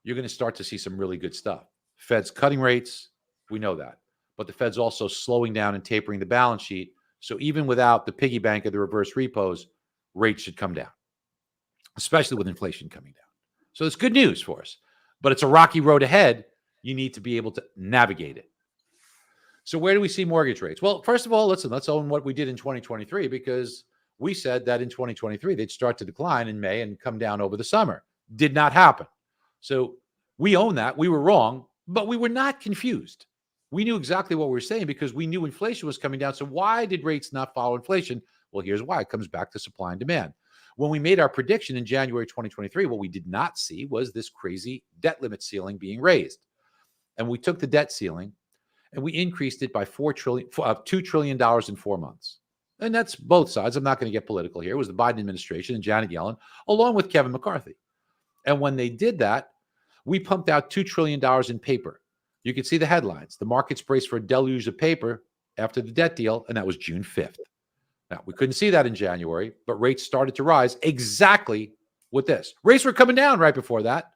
you're going to start to see some really good stuff. Fed's cutting rates, we know that. But the Fed's also slowing down and tapering the balance sheet. So even without the piggy bank of the reverse repos, rates should come down, especially with inflation coming down. So it's good news for us. But it's a rocky road ahead. You need to be able to navigate it. So where do we see mortgage rates? Well, first of all, let's own what we did in 2023, because we said that in 2023, they'd start to decline in May and come down over the summer. Did not happen. So we own that. We were wrong, but we were not confused. We knew exactly what we were saying because we knew inflation was coming down. So why did rates not follow inflation? Well, here's why. It comes back to supply and demand. When we made our prediction in January 2023, what we did not see was this crazy debt limit ceiling being raised. And we took the debt ceiling and we increased it by $2 trillion in 4 months. And that's both sides. I'm not going to get political here. It was the Biden administration and Janet Yellen, along with Kevin McCarthy. And when they did that, we pumped out $2 trillion in paper. You can see the headlines. The markets braced for a deluge of paper after the debt deal, and that was June 5th. Now, we couldn't see that in January, but rates started to rise exactly with this. Rates were coming down right before that,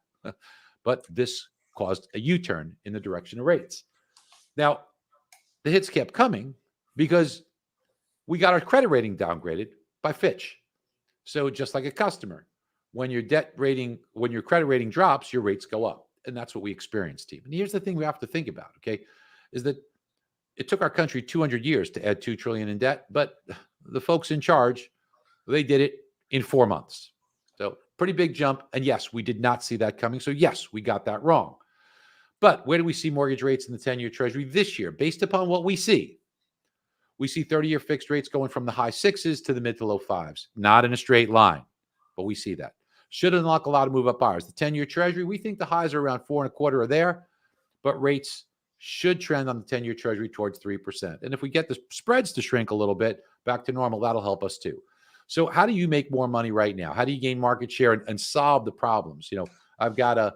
but this caused a U-turn in the direction of rates. Now, the hits kept coming because we got our credit rating downgraded by Fitch. So just like a customer, when your credit rating drops, your rates go up. And that's what we experienced, Steve. And here's the thing we have to think about, okay, is that it took our country 200 years to add $2 trillion in debt, but the folks in charge, they did it in 4 months. So pretty big jump. And yes, we did not see that coming. So yes, we got that wrong. But where do we see mortgage rates in the 10-year Treasury this year? Based upon what we see 30-year fixed rates going from the high sixes to the mid to low fives, not in a straight line, but we see that. Should unlock a lot of move up buyers. The 10-year Treasury, we think the highs are around 4.25 or there, but rates should trend on the 10-year Treasury towards 3%. And if we get the spreads to shrink a little bit back to normal, that'll help us too. So how do you make more money right now? How do you gain market share and solve the problems? I've got a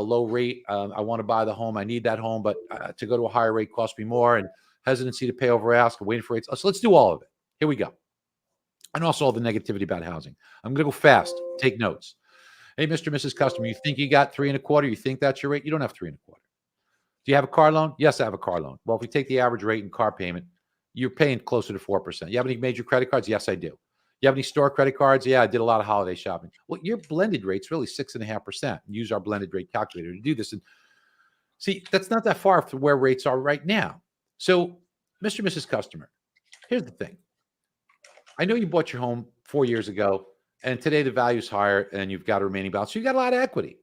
low rate. I want to buy the home. I need that home, but to go to a higher rate costs me more, and hesitancy to pay over ask, waiting for rates. So let's do all of it. Here we go. And also all the negativity about housing. I'm going to go fast. Take notes. Hey, Mr. and Mrs. Customer, you think you got 3.25? You think that's your rate? You don't have 3.25. Do you have a car loan? Yes, I have a car loan. Well, if we take the average rate in car payment, you're paying closer to 4%. You have any major credit cards? Yes, I do. You have any store credit cards? Yeah, I did a lot of holiday shopping. Well, your blended rate's really 6.5%. Use our blended rate calculator to do this. And see, that's not that far from where rates are right now. So, Mr. and Mrs. Customer, here's the thing. I know you bought your home 4 years ago, and today the value's higher, and you've got a remaining balance. So you got a lot of equity.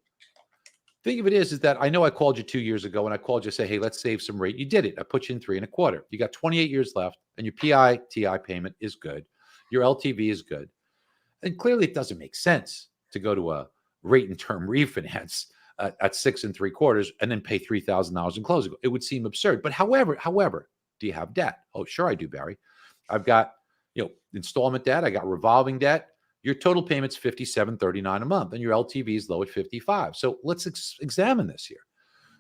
Thing of it is that I know I called you 2 years ago, and I called you to say, hey, let's save some rate. You did it. I put you in 3.25. You got 28 years left, and your PI-TI payment is good. Your LTV is good. And clearly it doesn't make sense to go to a rate and term refinance at 6.75 and then pay $3,000 in closing. It would seem absurd. But however, do you have debt? Oh, sure I do, Barry. I've got, installment debt. I got revolving debt. Your total payment's $57.39 a month, and your LTV is low at 55. So let's examine this here.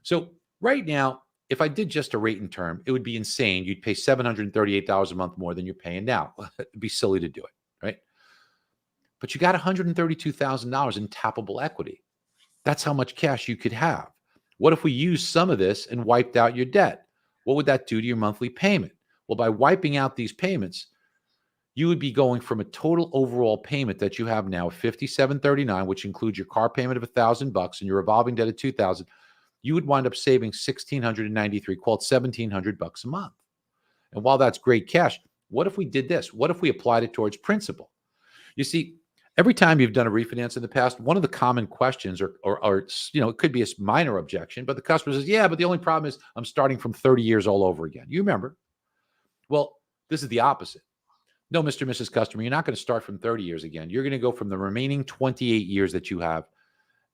So right now, if I did just a rate and term, it would be insane. You'd pay $738 a month more than you're paying now. It'd be silly to do it, right? But you got $132,000 in tappable equity. That's how much cash you could have. What if we used some of this and wiped out your debt? What would that do to your monthly payment? Well, by wiping out these payments, you would be going from a total overall payment that you have now of $57.39, which includes your car payment of $1,000 and your revolving debt of $2,000. You would wind up saving $1,693, call it $1,700 a month. And while that's great cash, what if we did this? What if we applied it towards principal? You see, every time you've done a refinance in the past, one of the common questions, or it could be a minor objection, but the customer says, yeah, but the only problem is I'm starting from 30 years all over again. You remember? Well, this is the opposite. No, Mr. and Mrs. Customer, you're not going to start from 30 years again. You're going to go from the remaining 28 years that you have,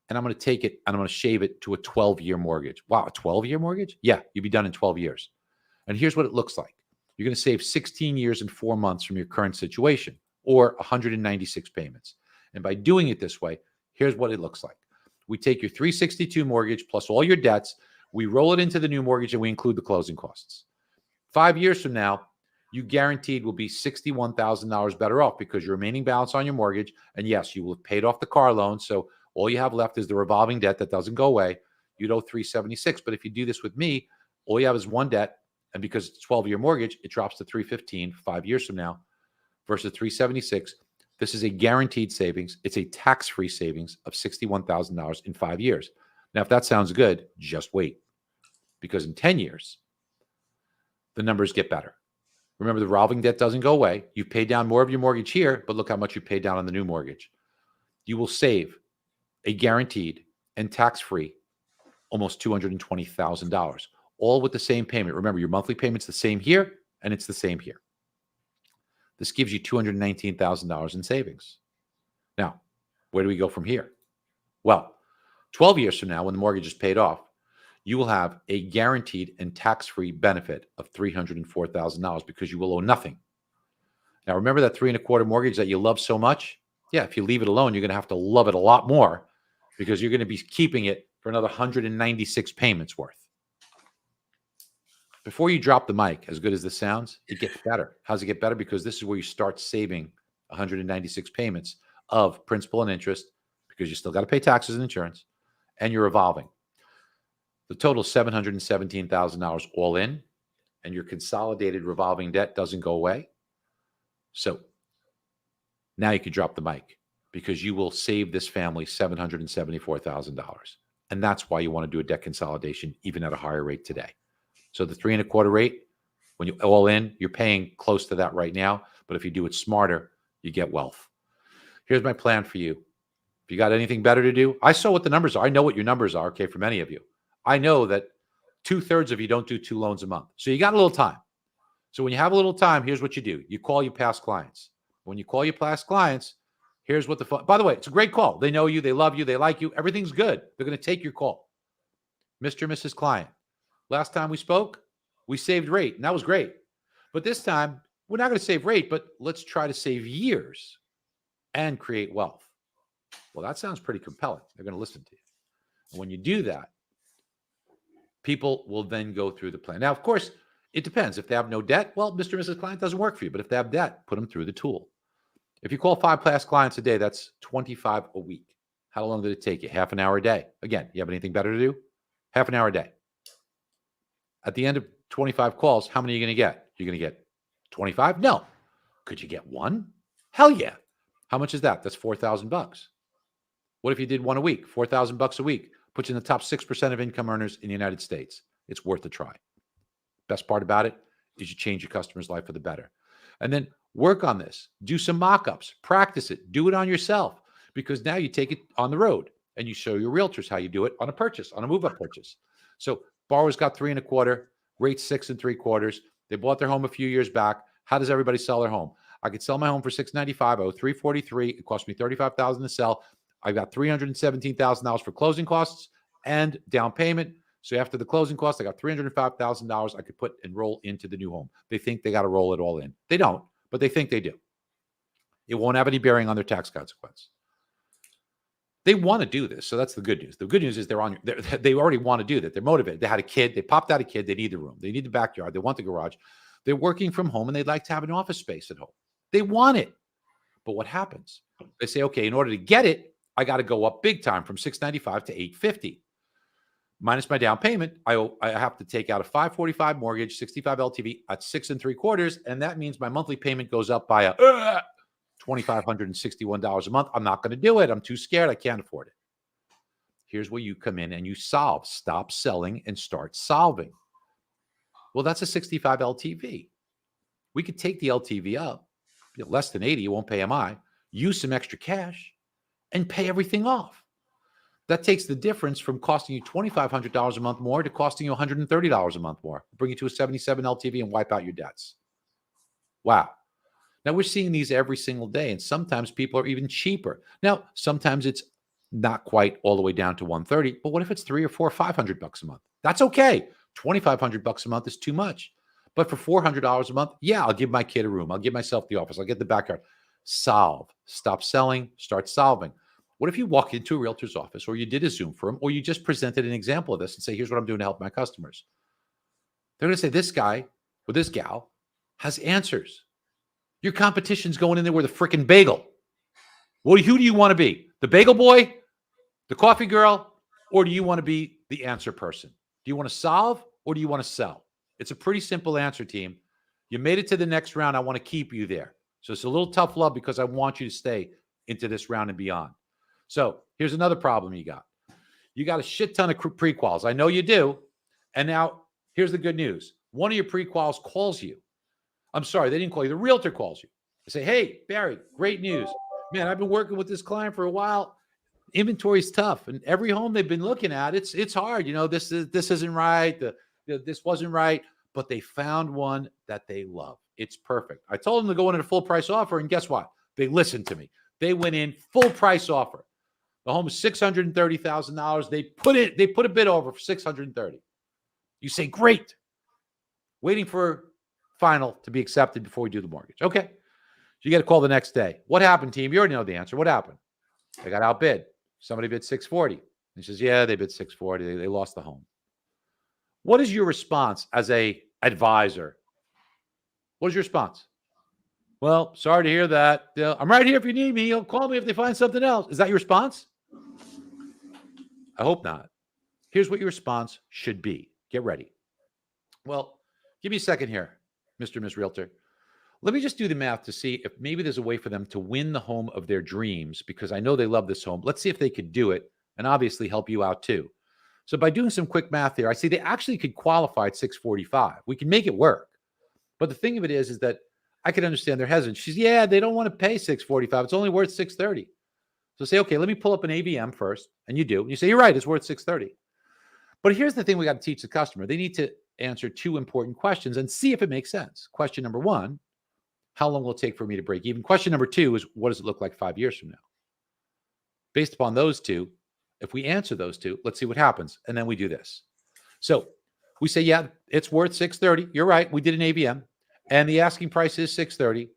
and I'm going to take it and I'm going to shave it to a 12-year mortgage. Wow, a 12-year mortgage? Yeah, you'd be done in 12 years. And here's what it looks like. You're going to save 16 years and 4 months from your current situation, or 196 payments. And by doing it this way, here's what it looks like. We take your 362 mortgage plus all your debts, we roll it into the new mortgage, and we include the closing costs. 5 years from now, you guaranteed will be $61,000 better off because your remaining balance on your mortgage, and yes, you will have paid off the car loan, so all you have left is the revolving debt that doesn't go away. You'd owe $376, but if you do this with me, all you have is one debt, and because it's a 12-year mortgage, it drops to $315 5 years from now versus $376. This is a guaranteed savings. It's a tax-free savings of $61,000 in 5 years. Now, if that sounds good, just wait, because in 10 years, the numbers get better. Remember, the revolving debt doesn't go away. You've paid down more of your mortgage here, but look how much you paid down on the new mortgage. You will save a guaranteed and tax-free almost $220,000, all with the same payment. Remember, your monthly payment's the same here, and it's the same here. This gives you $219,000 in savings. Now, where do we go from here? Well, 12 years from now, when the mortgage is paid off, you will have a guaranteed and tax-free benefit of $304,000 because you will owe nothing. Now, remember that 3.25 mortgage that you love so much? Yeah, if you leave it alone, you're going to have to love it a lot more because you're going to be keeping it for another 196 payments worth. Before you drop the mic, as good as this sounds, it gets better. How's it get better? Because this is where you start saving 196 payments of principal and interest because you still got to pay taxes and insurance, and you're revolving. The total is $717,000 all in, and your consolidated revolving debt doesn't go away. So now you can drop the mic because you will save this family $774,000. And that's why you want to do a debt consolidation even at a higher rate today. So the 3.25 rate, when you all in, you're paying close to that right now. But if you do it smarter, you get wealth. Here's my plan for you. If you got anything better to do, I saw what the numbers are. I know what your numbers are, okay, for many of you. I know that 2/3 of you don't do 2 loans a month. So you got a little time. So when you have a little time, here's what you do. You call your past clients. When you call your past clients, here's what by the way, it's a great call. They know you, they love you, they like you. Everything's good. They're going to take your call. Mr. and Mrs. Client, last time we spoke, we saved rate, and that was great. But this time, we're not going to save rate, but let's try to save years and create wealth. Well, that sounds pretty compelling. They're going to listen to you. And when you do that, people will then go through the plan. Now, of course, it depends. If they have no debt, well, Mr. and Mrs. Client doesn't work for you. But if they have debt, put them through the tool. If you call 5 past clients a day, that's 25 a week. How long did it take you? Half an hour a day. Again, you have anything better to do? Half an hour a day. At the end of 25 calls, how many are you going to get? You're going to get 25? No. Could you get one? Hell yeah. How much is that? That's $4,000. What if you did one a week? $4,000 a week. Puts you in the top 6% of income earners in the United States. It's worth a try. Best part about it is you change your customer's life for the better. And then work on this. Do some mock-ups. Practice it. Do it on yourself, because now you take it on the road and you show your realtors how you do it on a purchase, on a move-up purchase. So borrowers got 3.25, rate 6.75. They bought their home a few years back. How does everybody sell their home? I could sell my home for $695. I owe $343. It cost me $35,000 to sell. I got $317,000 for closing costs and down payment. So after the closing costs, I got $305,000 I could put and roll into the new home. They think they got to roll it all in. They don't, but they think they do. It won't have any bearing on their tax consequence. They want to do this. So that's the good news. The good news is they already want to do that. They're motivated. They had a kid. They popped out a kid. They need the room. They need the backyard. They want the garage. They're working from home and they'd like to have an office space at home. They want it. But what happens? They say, okay, in order to get it, I got to go up big time from $695 to $850. Minus my down payment, I have to take out a $545 mortgage, 65 LTV at 6.75, and that means my monthly payment goes up by $2,561 a month. I'm not going to do it. I'm too scared. I can't afford it. Here's where you come in and you solve. Stop selling and start solving. Well, that's a 65 LTV. We could take the LTV up, less than 80. You won't pay MI. Use some extra cash and pay everything off. That takes the difference from costing you $2,500 a month more to costing you $130 a month more. Bring you to a 77 LTV and wipe out your debts. Wow. Now we're seeing these every single day, and sometimes people are even cheaper. Now, sometimes it's not quite all the way down to 130, but what if it's $300 or $400, $500 a month? That's okay. $2,500 a month is too much. But for $400 a month, yeah, I'll give my kid a room. I'll give myself the office. I'll get the backyard. Solve. Stop selling. Start solving. What if you walk into a realtor's office, or you did a Zoom for them, or you just presented an example of this and say, here's what I'm doing to help my customers? They're going to say, this guy or this gal has answers. Your competition's going in there with a freaking bagel. Well, who do you want to be? The bagel boy, the coffee girl, or do you want to be the answer person? Do you want to solve, or do you want to sell? It's a pretty simple answer, team. You made it to the next round. I want to keep you there. So it's a little tough love because I want you to stay into this round and beyond. So here's another problem you got. You got a shit ton of pre-quals. I know you do. And now here's the good news. One of your pre-quals calls you. I'm sorry, they didn't call you. The realtor calls you. They say, hey, Barry, great news. Man, I've been working with this client for a while. Inventory's tough. And every home they've been looking at, it's hard. You know, this isn't right. This wasn't right. But they found one that they love. It's perfect. I told them to go in at a full price offer. And guess what? They listened to me. They went in full price offer. The home is $630,000. They put a bid over for $630,000. You say, great. Waiting for final to be accepted before we do the mortgage. Okay. So you get a call the next day. What happened, team? You already know the answer. What happened? They got outbid. Somebody bid $640,000. He says, yeah, they bid $640,000. They lost the home. What is your response as a advisor? What is your response? Well, sorry to hear that. I'm right here if you need me. You'll call me if they find something else. Is that your response? I hope not. Here's what your response should be. Get ready. Well, give me a second here, Mr. and Ms. Realtor. Let me just do the math to see if maybe there's a way for them to win the home of their dreams, because I know they love this home. Let's see if they could do it and obviously help you out too. So by doing some quick math here, I see they actually could qualify at $645,000. We can make it work. But the thing of it is that I can understand their hesitancy. She's, yeah, they don't want to pay $645,000. It's only worth $630,000. So say, okay, let me pull up an AVM first. And you do. And you say, you're right, it's worth $630,000. But here's the thing we got to teach the customer. They need to answer two important questions and see if it makes sense. Question number one, how long will it take for me to break even? Question number two is, what does it look like 5 years from now? Based upon those two, if we answer those two, let's see what happens. And then we do this. So we say, yeah, it's worth 630. You're right. We did an AVM and the asking price is 630.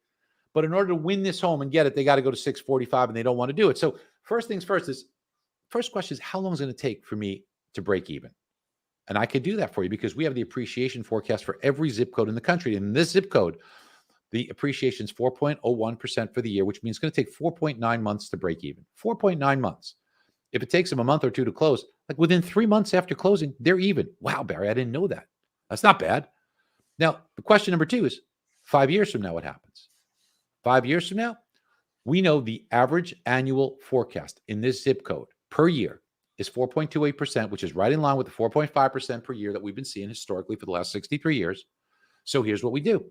But in order to win this home and get it, they got to go to 645 and they don't want to do it. So first things first is, first question is, how long is it going to take for me to break even? And I could do that for you because we have the appreciation forecast for every zip code in the country. And in this zip code, the appreciation is 4.01% for the year, which means it's going to take 4.9 months to break even. 4.9 months. If it takes them a month or two to close, like within 3 months after closing, they're even. Wow, Barry, I didn't know that. That's not bad. Now, the question number two is 5 years from now, what happens? 5 years from now, we know the average annual forecast in this zip code per year is 4.28%, which is right in line with the 4.5% per year that we've been seeing historically for the last 63 years. So here's what we do.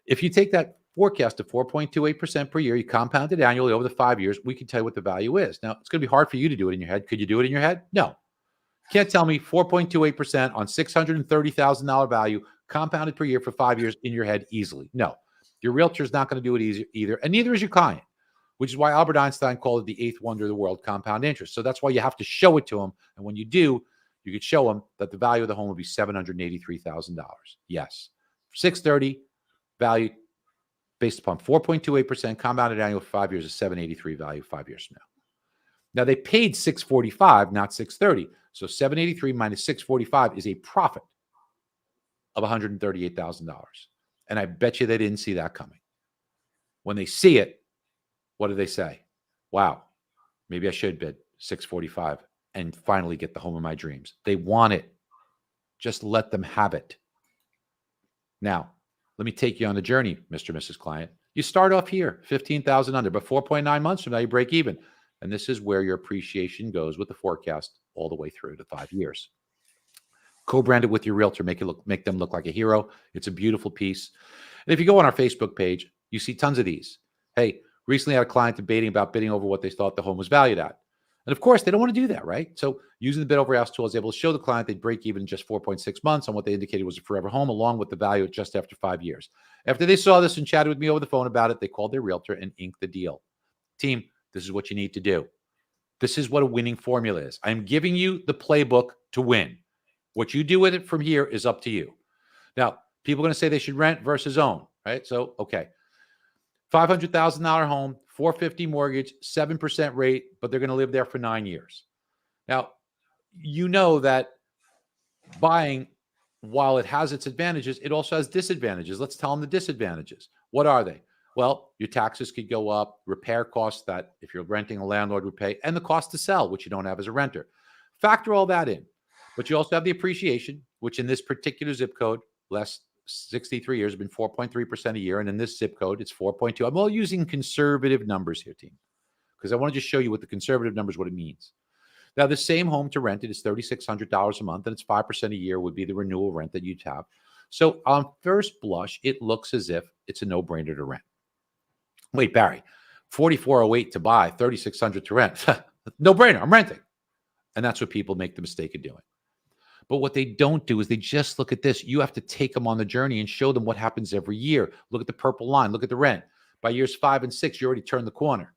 If you take that forecast of 4.28% per year, you compound it annually over the 5 years, we can tell you what the value is. Now, it's going to be hard for you to do it in your head. Could you do it in your head? No. Can't tell me 4.28% on $630,000 value compounded per year for 5 years in your head easily. No. Your realtor is not going to do it either, and neither is your client, which is why Albert Einstein called it the eighth wonder of the world, compound interest. So that's why you have to show it to them. And when you do, you could show them that the value of the home would be $783,000. Yes. 630 value based upon 4.28% compounded annual for 5 years is 783 value 5 years from now. Now they paid 645, not 630. So 783 minus 645 is a profit of $138,000. And I bet you they didn't see that coming. When they see it, what do they say? Wow, maybe I should bid 645 and finally get the home of my dreams. They want it. Just let them have it. Now, let me take you on the journey, Mr. and Mrs. Client. You start off here, 15,000 under, but 4.9 months from now, you break even. And this is where your appreciation goes with the forecast all the way through to 5 years. Co-brand it with your realtor, make them look like a hero. It's a beautiful piece. And if you go on our Facebook page, you see tons of these. Hey, recently had a client debating about bidding over what they thought the home was valued at. And of course, they don't want to do that, right? So using the bid over ask tool, I was able to show the client they'd break even in just 4.6 months on what they indicated was a forever home, along with the value just after 5 years. After they saw this and chatted with me over the phone about it, they called their realtor and inked the deal. Team, this is what you need to do. This is what a winning formula is. I'm giving you the playbook to win. What you do with it from here is up to you. Now, people are going to say they should rent versus own, right? So, okay. $500,000 home, $450 mortgage, 7% rate, but they're going to live there for 9 years. Now, you know that buying, while it has its advantages, it also has disadvantages. Let's tell them the disadvantages. What are they? Well, your taxes could go up, repair costs that if you're renting a landlord would pay, and the cost to sell, which you don't have as a renter. Factor all that in. But you also have the appreciation, which in this particular zip code, last 63 years, have been 4.3% a year. And in this zip code, it's 4.2. I'm all using conservative numbers here, team, because I want to just show you what the conservative numbers, what it means. Now, the same home to rent it is $3,600 a month, and it's 5% a year would be the renewal rent that you'd have. So on first blush, it looks as if it's a no-brainer to rent. Wait, Barry, $4,408 to buy, $3,600 to rent. No-brainer, I'm renting. And that's what people make the mistake of doing. But what they don't do is they just look at this. You have to take them on the journey and show them what happens every year. Look at the purple line. Look at the rent. By years 5 and 6, you already turned the corner.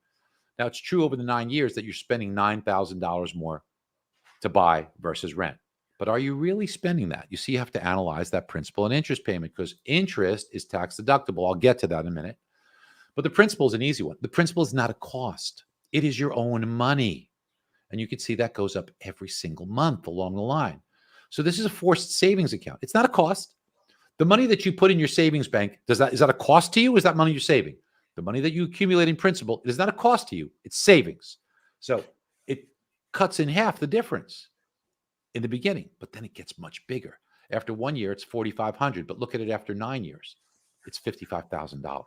Now, it's true over the 9 years that you're spending $9,000 more to buy versus rent. But are you really spending that? You see, you have to analyze that principal and interest payment because interest is tax deductible. I'll get to that in a minute. But the principal is an easy one. The principal is not a cost. It is your own money. And you can see that goes up every single month along the line. So this is a forced savings account. It's not a cost. The money that you put in your savings bank, is that a cost to you? Or is that money you're saving? The money that you accumulate in principal, it is not a cost to you. It's savings. So it cuts in half the difference in the beginning, but then it gets much bigger. After 1 year, it's $4,500. But look at it after 9 years. It's $55,000.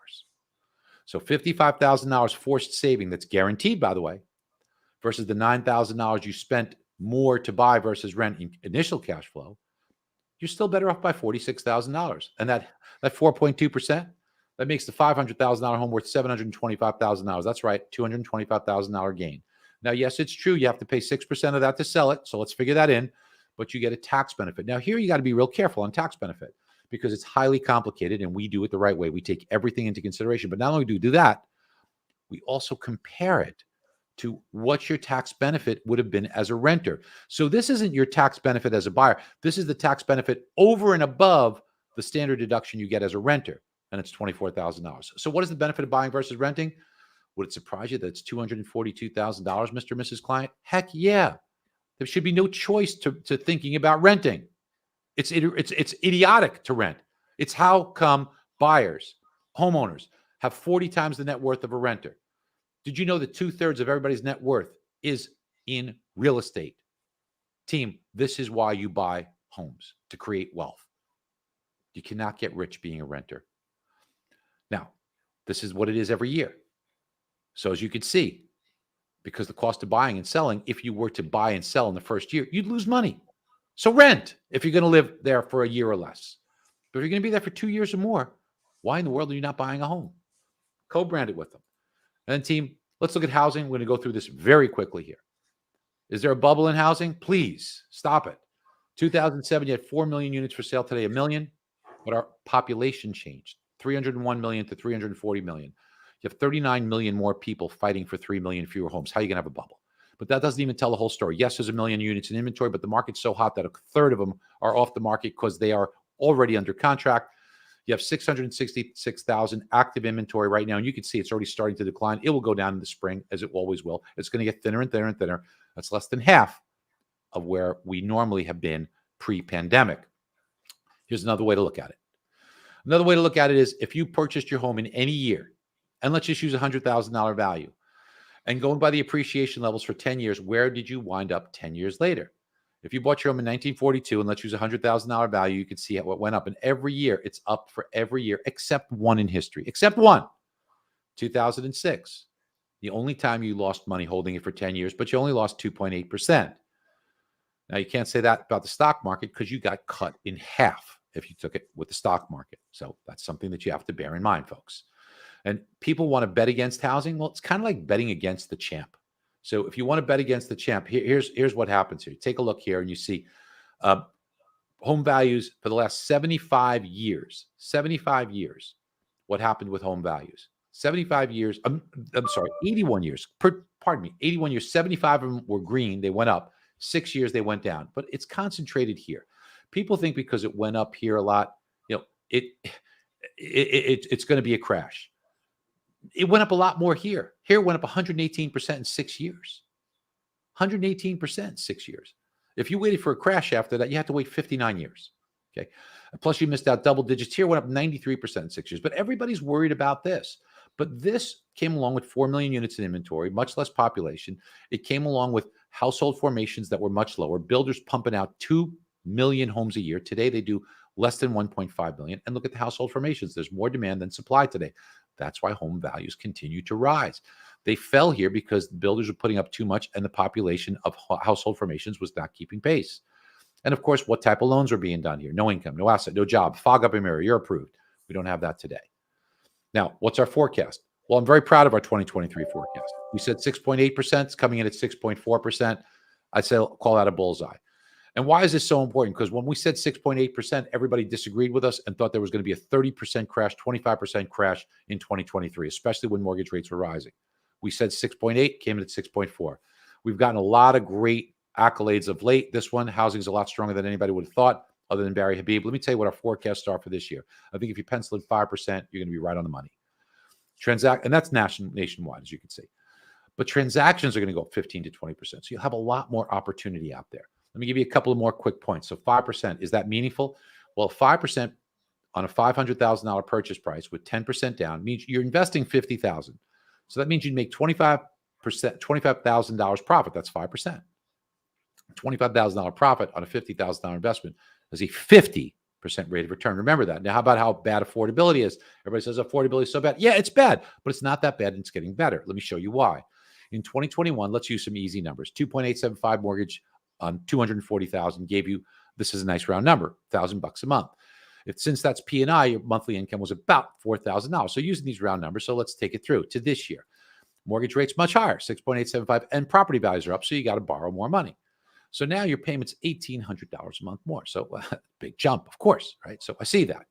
So $55,000 forced saving that's guaranteed, by the way, versus the $9,000 you spent more to buy versus rent in initial cash flow, you're still better off by $46,000. And that 4.2%, that makes the $500,000 home worth $725,000. That's right, $225,000 gain. Now, yes, it's true. You have to pay 6% of that to sell it. So let's figure that in. but you get a tax benefit. Now, here you got to be real careful on tax benefit because it's highly complicated and we do it the right way. We take everything into consideration. But not only do we do that, we also compare it to what your tax benefit would have been as a renter. So this isn't your tax benefit as a buyer. This is the tax benefit over and above the standard deduction you get as a renter, and it's $24,000. So what is the benefit of buying versus renting? Would it surprise you that it's $242,000, Mr. and Mrs. Client? Heck yeah. There should be no choice to thinking about renting. It's idiotic to rent. It's how come buyers, homeowners, have 40 times the net worth of a renter. Did you know that 2/3 of everybody's net worth is in real estate? Team, this is why you buy homes, to create wealth. You cannot get rich being a renter. Now, this is what it is every year. So as you can see, because the cost of buying and selling, if you were to buy and sell in the first year, you'd lose money. So rent if you're going to live there for a year or less. But if you're going to be there for 2 years or more, why in the world are you not buying a home? Co-brand it with them. And then team, let's look at housing. We're going to go through this very quickly here. Is there a bubble in housing? Please stop it. 2007, you had 4 million units for sale. Today, 1 million. But our population changed. 301 million to 340 million. You have 39 million more people fighting for 3 million fewer homes. How are you going to have a bubble? But that doesn't even tell the whole story. Yes, there's 1 million units in inventory, but the market's so hot that 1/3 of them are off the market because they are already under contract. You have 666,000 active inventory right now, and you can see it's already starting to decline. It will go down in the spring, as it always will. It's going to get thinner and thinner and thinner. That's less than half of where we normally have been pre-pandemic. Here's another way to look at it. Another way to look at it is if you purchased your home in any year, and let's just use $100,000 value, and going by the appreciation levels for 10 years, where did you wind up 10 years later? If you bought your home in 1942, and let's use $100,000 value, you can see how it went up. And every year, it's up for every year, except one in history. Except one, 2006. The only time you lost money holding it for 10 years, but you only lost 2.8%. Now, you can't say that about the stock market because you got cut in half if you took it with the stock market. So that's something that you have to bear in mind, folks. And people want to bet against housing. Well, it's kind of like betting against the champ. So if you want to bet against the champ, here's what happens here. Take a look here and you see home values for the last 75 years. 75 years. What happened with home values? 75 years. I'm sorry, 81 years. Pardon me, 81 years. 75 of them were green. They went up. 6 years they went down. But it's concentrated here. People think because it went up here a lot, it's going to be a crash. It went up a lot more here. Here it went up 118% in 6 years. 118% in 6 years. If you waited for a crash after that, you have to wait 59 years. Okay. Plus, you missed out double digits. Here went up 93% in 6 years. But everybody's worried about this. But this came along with 4 million units in inventory, much less population. It came along with household formations that were much lower. Builders pumping out 2 million homes a year. Today, they do less than 1.5 million. And look at the household formations. There's more demand than supply today. That's why home values continue to rise. They fell here because the builders were putting up too much and the population of household formations was not keeping pace. And of course, what type of loans are being done here? No income, no asset, no job, fog up a mirror, you're approved. We don't have that today. Now, what's our forecast? Well, I'm very proud of our 2023 forecast. We said 6.8%, it's coming in at 6.4%. I'd say call that a bullseye. And why is this so important? Because when we said 6.8%, everybody disagreed with us and thought there was going to be a 30% crash, 25% crash in 2023, especially when mortgage rates were rising. We said 6.8, came in at 6.4. We've gotten a lot of great accolades of late. This one, housing is a lot stronger than anybody would have thought, other than Barry Habib. Let me tell you what our forecasts are for this year. I think if you pencil in 5%, you're going to be right on the money. And that's nationwide, as you can see. But transactions are going to go up 15 to 20%. So you'll have a lot more opportunity out there. Let me give you a couple of more quick points. So 5%, is that meaningful? Well, 5% on a $500,000 purchase price with 10% down means you're investing $50,000. So that means you'd make $25,000 profit. That's 5%. $25,000 profit on a $50,000 investment is a 50% rate of return. Remember that. Now, how about how bad affordability is? Everybody says affordability is so bad. Yeah, it's bad, but it's not that bad and it's getting better. Let me show you why. In 2021, let's use some easy numbers. 2.875 mortgage on 240,000 gave you, this is a nice round number, $1,000 a month. Since that's P&I, your monthly income was about $4,000. So using these round numbers, so let's take it through to this year. Mortgage rates much higher, 6.875, and property values are up, so you got to borrow more money. So now your payment's $1,800 a month more. So big jump, of course, right? So I see that.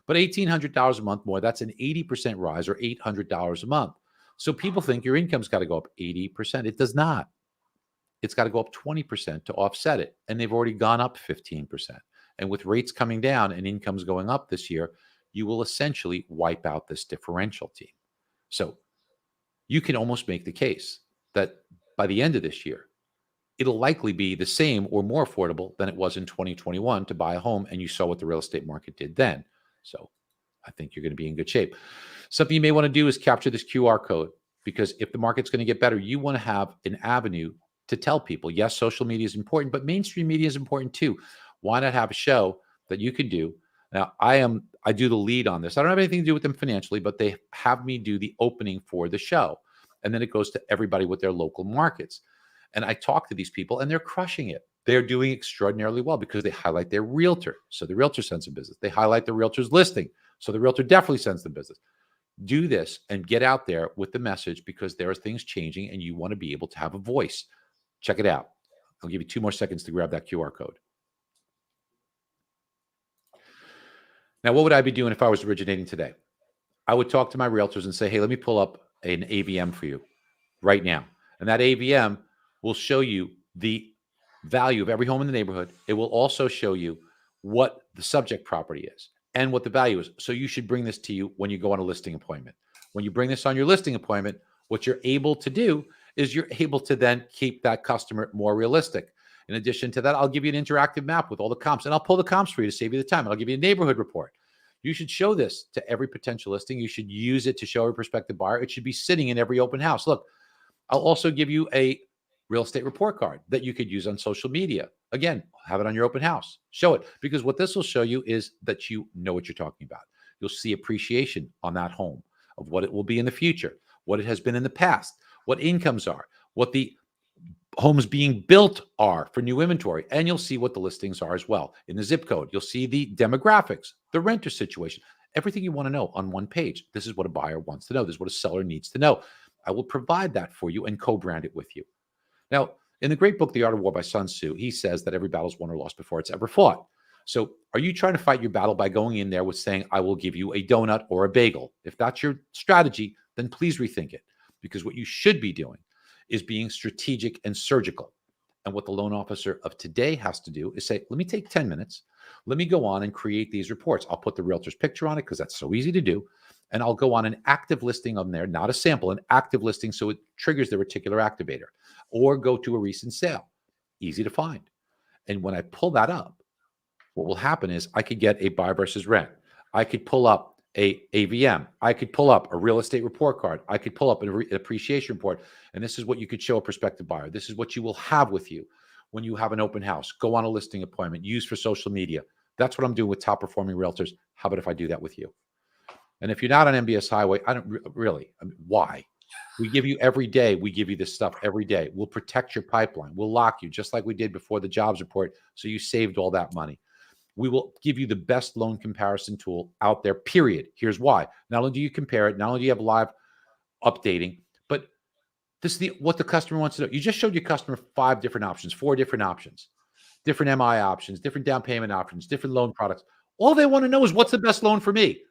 But $1,800 a month more, that's an 80% rise or $800 a month. So people think your income's got to go up 80%. It does not. It's got to go up 20% to offset it. And they've already gone up 15%. And with rates coming down and incomes going up this year, you will essentially wipe out this differential, team. So you can almost make the case that by the end of this year, it'll likely be the same or more affordable than it was in 2021 to buy a home. And you saw what the real estate market did then. So I think you're going to be in good shape. Something you may want to do is capture this QR code, because if the market's going to get better, you want to have an avenue to tell people, yes, social media is important, but mainstream media is important too. Why not have a show that you can do? Now, I do the lead on this. I don't have anything to do with them financially, but they have me do the opening for the show. And then it goes to everybody with their local markets. And I talk to these people and they're crushing it. They're doing extraordinarily well because they highlight their realtor. So the realtor sends them business. They highlight the realtor's listing. So the realtor definitely sends them business. Do this and get out there with the message, because there are things changing and you want to be able to have a voice. Check it out. I'll give you 2 more seconds to grab that QR code. Now, what would I be doing if I was originating today? I would talk to my realtors and say, hey, let me pull up an AVM for you right now. And that AVM will show you the value of every home in the neighborhood. It will also show you what the subject property is and what the value is. So you should bring this to you when you go on a listing appointment. When you bring this on your listing appointment, what you're able to do is you're able to then keep that customer more realistic. In addition to that, I'll give you an interactive map with all the comps, and I'll pull the comps for you to save you the time. I'll give you a neighborhood report. You should show this to every potential listing. You should use it to show a prospective buyer. It should be sitting in every open house. Look, I'll also give you a real estate report card that you could use on social media. Again, have it on your open house. Show it, because what this will show you is that you know what you're talking about. You'll see appreciation on that home of what it will be in the future, what it has been in the past, what incomes are, what the homes being built are for new inventory. And you'll see what the listings are as well. In the zip code, you'll see the demographics, the renter situation, everything you want to know on one page. This is what a buyer wants to know. This is what a seller needs to know. I will provide that for you and co-brand it with you. Now, in the great book, The Art of War by Sun Tzu, he says that every battle is won or lost before it's ever fought. So are you trying to fight your battle by going in there with saying, I will give you a donut or a bagel? If that's your strategy, then please rethink it. Because what you should be doing is being strategic and surgical. And what the loan officer of today has to do is say, let me take 10 minutes. Let me go on and create these reports. I'll put the realtor's picture on it because that's so easy to do. And I'll go on an active listing on there, not a sample, an active listing, so it triggers the reticular activator. Or go to a recent sale. Easy to find. And when I pull that up, what will happen is I could get a buy versus rent. I could pull up a AVM. I could pull up a real estate report card. I could pull up an appreciation report. And this is what you could show a prospective buyer. This is what you will have with you when you have an open house. Go on a listing appointment. Use for social media. That's what I'm doing with top performing realtors. How about if I do that with you? And if you're not on MBS Highway, I don't really, I mean, why? We give you every day. We give you this stuff every day. We'll protect your pipeline. We'll lock you just like we did before the jobs report. So you saved all that money. We will give you the best loan comparison tool out there, period. Here's why. Not only do you compare it, not only do you have live updating, but this is what the customer wants to know. You just showed your customer 5 different options, 4 different options, different MI options, different down payment options, different loan products. All they want to know is what's the best loan for me.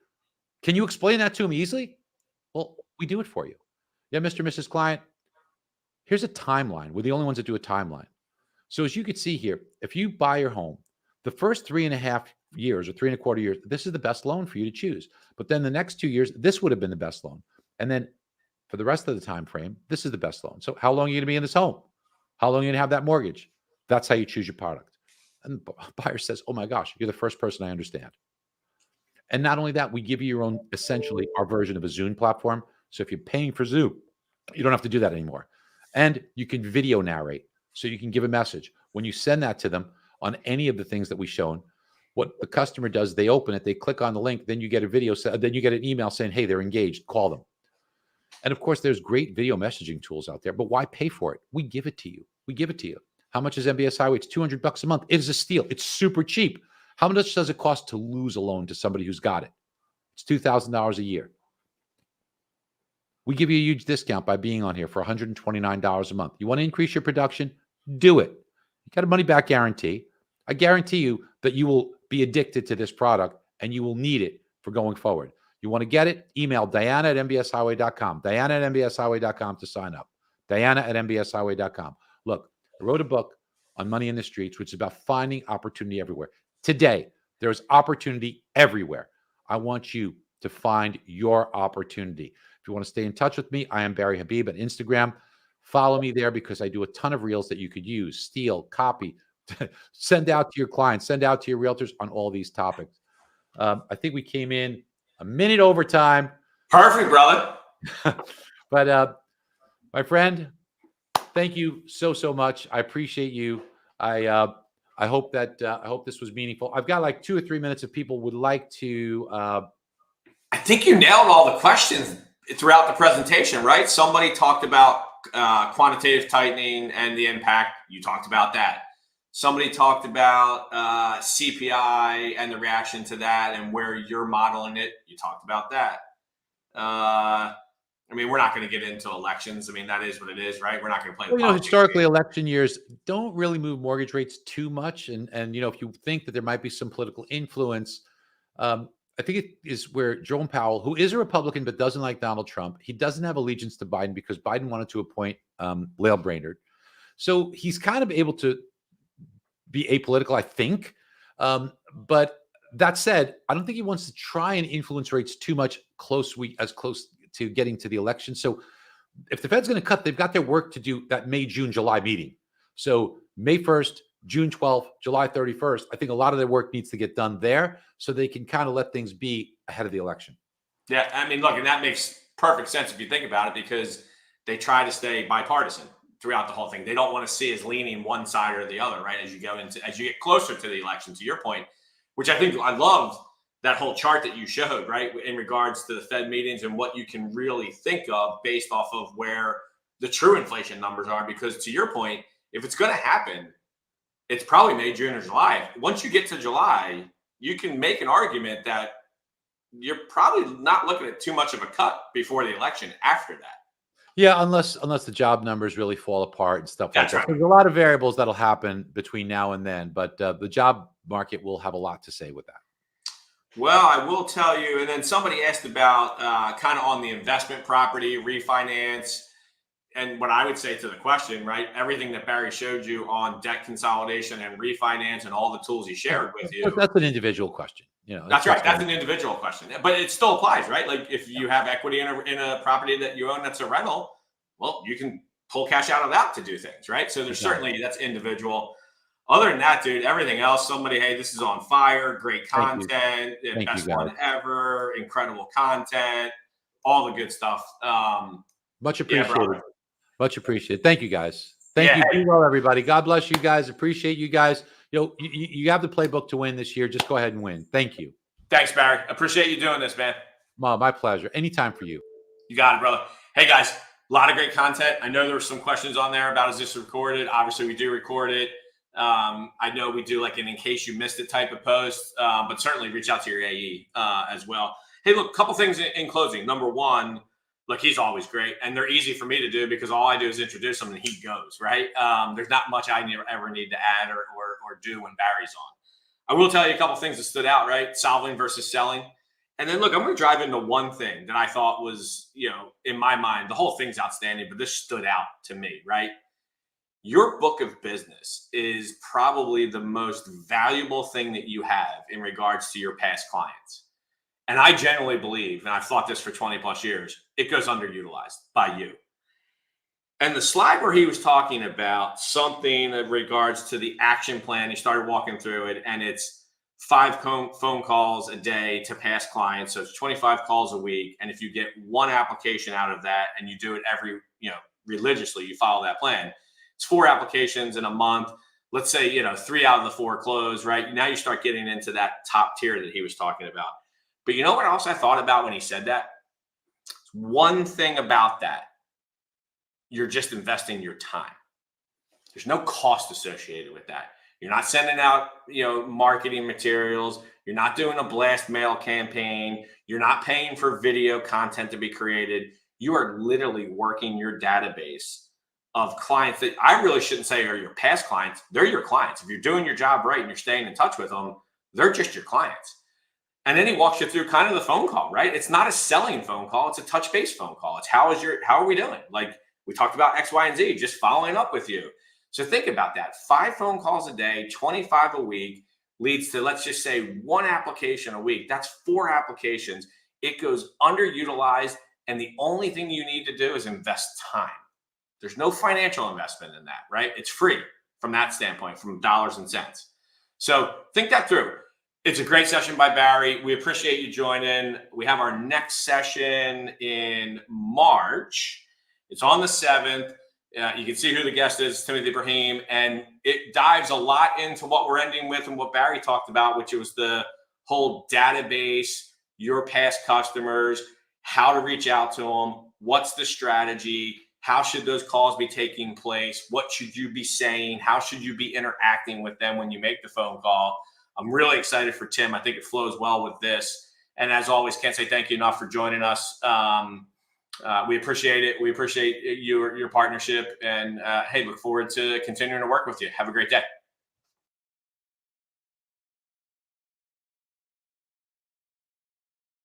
Can you explain that to them easily? Well, we do it for you. Yeah, Mr. and Mrs. Client, here's a timeline. We're the only ones that do a timeline. So as you can see here, if you buy your home, the first 3.5 years or 3.25 years, this is the best loan for you to choose. But then the next 2 years, this would have been the best loan. And then for the rest of the time frame, this is the best loan. So how long are you going to be in this home? How long are you going to have that mortgage? That's how you choose your product. And the buyer says, oh my gosh, you're the first person I understand. And not only that, we give you your own, essentially our version of a Zoom platform. So if you're paying for Zoom, you don't have to do that anymore. And you can video narrate. So you can give a message. When you send that to them on any of the things that we've shown, what the customer does, they open it, they click on the link, then you get a video, then you get an email saying, hey, they're engaged, call them. And of course, there's great video messaging tools out there, but why pay for it? We give it to you. We give it to you. How much is MBS Highway? It's $200 a month. It is a steal. It's super cheap. How much does it cost to lose a loan to somebody who's got it? It's $2,000 a year. We give you a huge discount by being on here for $129 a month. You want to increase your production? Do it. You got a money back guarantee. I guarantee you that you will be addicted to this product and you will need it for going forward. You want to get it? Email Diana@mbshighway.com. Diana@mbshighway.com to sign up. Diana@mbshighway.com. Look, I wrote a book on money in the streets, which is about finding opportunity everywhere. Today, there's opportunity everywhere. I want you to find your opportunity. If you want to stay in touch with me, I am Barry Habib on Instagram. Follow me there because I do a ton of reels that you could use, steal, copy, send out to your clients, send out to your realtors on all these topics. I think we came in a minute over time. Perfect, brother. But my friend, thank you so much. I appreciate you. I hope that I hope this was meaningful. I've got like 2 or 3 minutes if people would like to. I think you nailed all the questions throughout the presentation, right? Somebody talked about quantitative tightening and the impact. You talked about that. Somebody talked about CPI and the reaction to that and where you're modeling it. You talked about that. I mean, we're not going to get into elections. I mean, that is what it is, right? We're not going to play. Well, historically, election years don't really move mortgage rates too much. And if you think that there might be some political influence, I think it is where Jerome Powell, who is a Republican but doesn't like Donald Trump, he doesn't have allegiance to Biden because Biden wanted to appoint Lael Brainerd. So he's kind of able to be apolitical, I think. But that said, I don't think he wants to try and influence rates too much as close to getting to the election. So if the Fed's going to cut, they've got their work to do that May, June, July meeting. So May 1st, June 12th, July 31st, I think a lot of their work needs to get done there so they can kind of let things be ahead of the election. Yeah, I mean, look, and that makes perfect sense if you think about it because they try to stay bipartisan throughout the whole thing. They don't want to see us leaning one side or the other, right? As you get closer to the election, to your point, which I think I loved that whole chart that you showed, right? In regards to the Fed meetings and what you can really think of based off of where the true inflation numbers are. Because to your point, if it's going to happen, it's probably May, June, or July. Once you get to July, you can make an argument that you're probably not looking at too much of a cut before the election after that. Yeah, unless the job numbers really fall apart and stuff like that. Right. There's a lot of variables that'll happen between now and then, but the job market will have a lot to say with that. Well, I will tell you, and then somebody asked about kind of on the investment property, refinance, and what I would say to the question, right? Everything that Barry showed you on debt consolidation and refinance and all the tools he shared with you. That's an individual question. That's right. That's an individual question, but it still applies, right? Like if you have equity in a property that you own that's a rental, well, you can pull cash out of that to do things, right? So there's certainly that's individual. Other than that, dude, everything else, somebody, hey, this is on fire, great content, best one ever, incredible content, all the good stuff. Much appreciated. Much appreciated. Thank you, guys. Thank you. Be well, everybody. God bless you guys. Appreciate you guys. You have the playbook to win this year. Just go ahead and win. Thank you. Thanks, Barry. Appreciate you doing this, man. My pleasure. Anytime for you. You got it, brother. Hey, guys, a lot of great content. I know there were some questions on there about is this recorded? Obviously, we do record it. I know we do like an in case you missed it type of post, but certainly reach out to your AE as well. Hey, look, a couple things in closing. Number one, look, he's always great, and they're easy for me to do because all I do is introduce him and he goes, right? There's not much I ever need to add or do when Barry's on. I will tell you a couple things that stood out, right? Solving versus selling. And then look, I'm going to drive into one thing that I thought was, in my mind, the whole thing's outstanding, but this stood out to me, right? Your book of business is probably the most valuable thing that you have in regards to your past clients. And I genuinely believe, and I've thought this for 20 plus years, it goes underutilized by you. And the slide where he was talking about something in regards to the action plan, he started walking through it, and it's 5 phone calls a day to past clients. So it's 25 calls a week. And if you get one application out of that and you do it religiously, you follow that plan, it's 4 applications in a month. Let's say, 3 out of the 4 close, right? Now you start getting into that top tier that he was talking about. But you know what else I thought about when he said that? One thing about that, you're just investing your time. There's no cost associated with that. You're not sending out, marketing materials. You're not doing a blast mail campaign. You're not paying for video content to be created. You are literally working your database of clients that I really shouldn't say are your past clients. They're your clients. If you're doing your job right and you're staying in touch with them, they're just your clients. And then he walks you through kind of the phone call, right? It's not a selling phone call. It's a touch base phone call. It's how are we doing? Like we talked about X, Y, and Z, just following up with you. So think about that. 5 phone calls a day, 25 a week leads to, let's just say 1 application a week. That's 4 applications. It goes underutilized. And the only thing you need to do is invest time. There's no financial investment in that, right? It's free from that standpoint, from dollars and cents. So think that through. It's a great session by Barry. We appreciate you joining. We have our next session in March. It's on the 7th. You can see who the guest is, Timothy Ibrahim, and it dives a lot into what we're ending with and what Barry talked about, which was the whole database, your past customers, how to reach out to them, what's the strategy, how should those calls be taking place, what should you be saying, how should you be interacting with them when you make the phone call. I'm really excited for Tim. I think it flows well with this. And as always, can't say thank you enough for joining us. We appreciate it. We appreciate your partnership. And hey, look forward to continuing to work with you. Have a great day.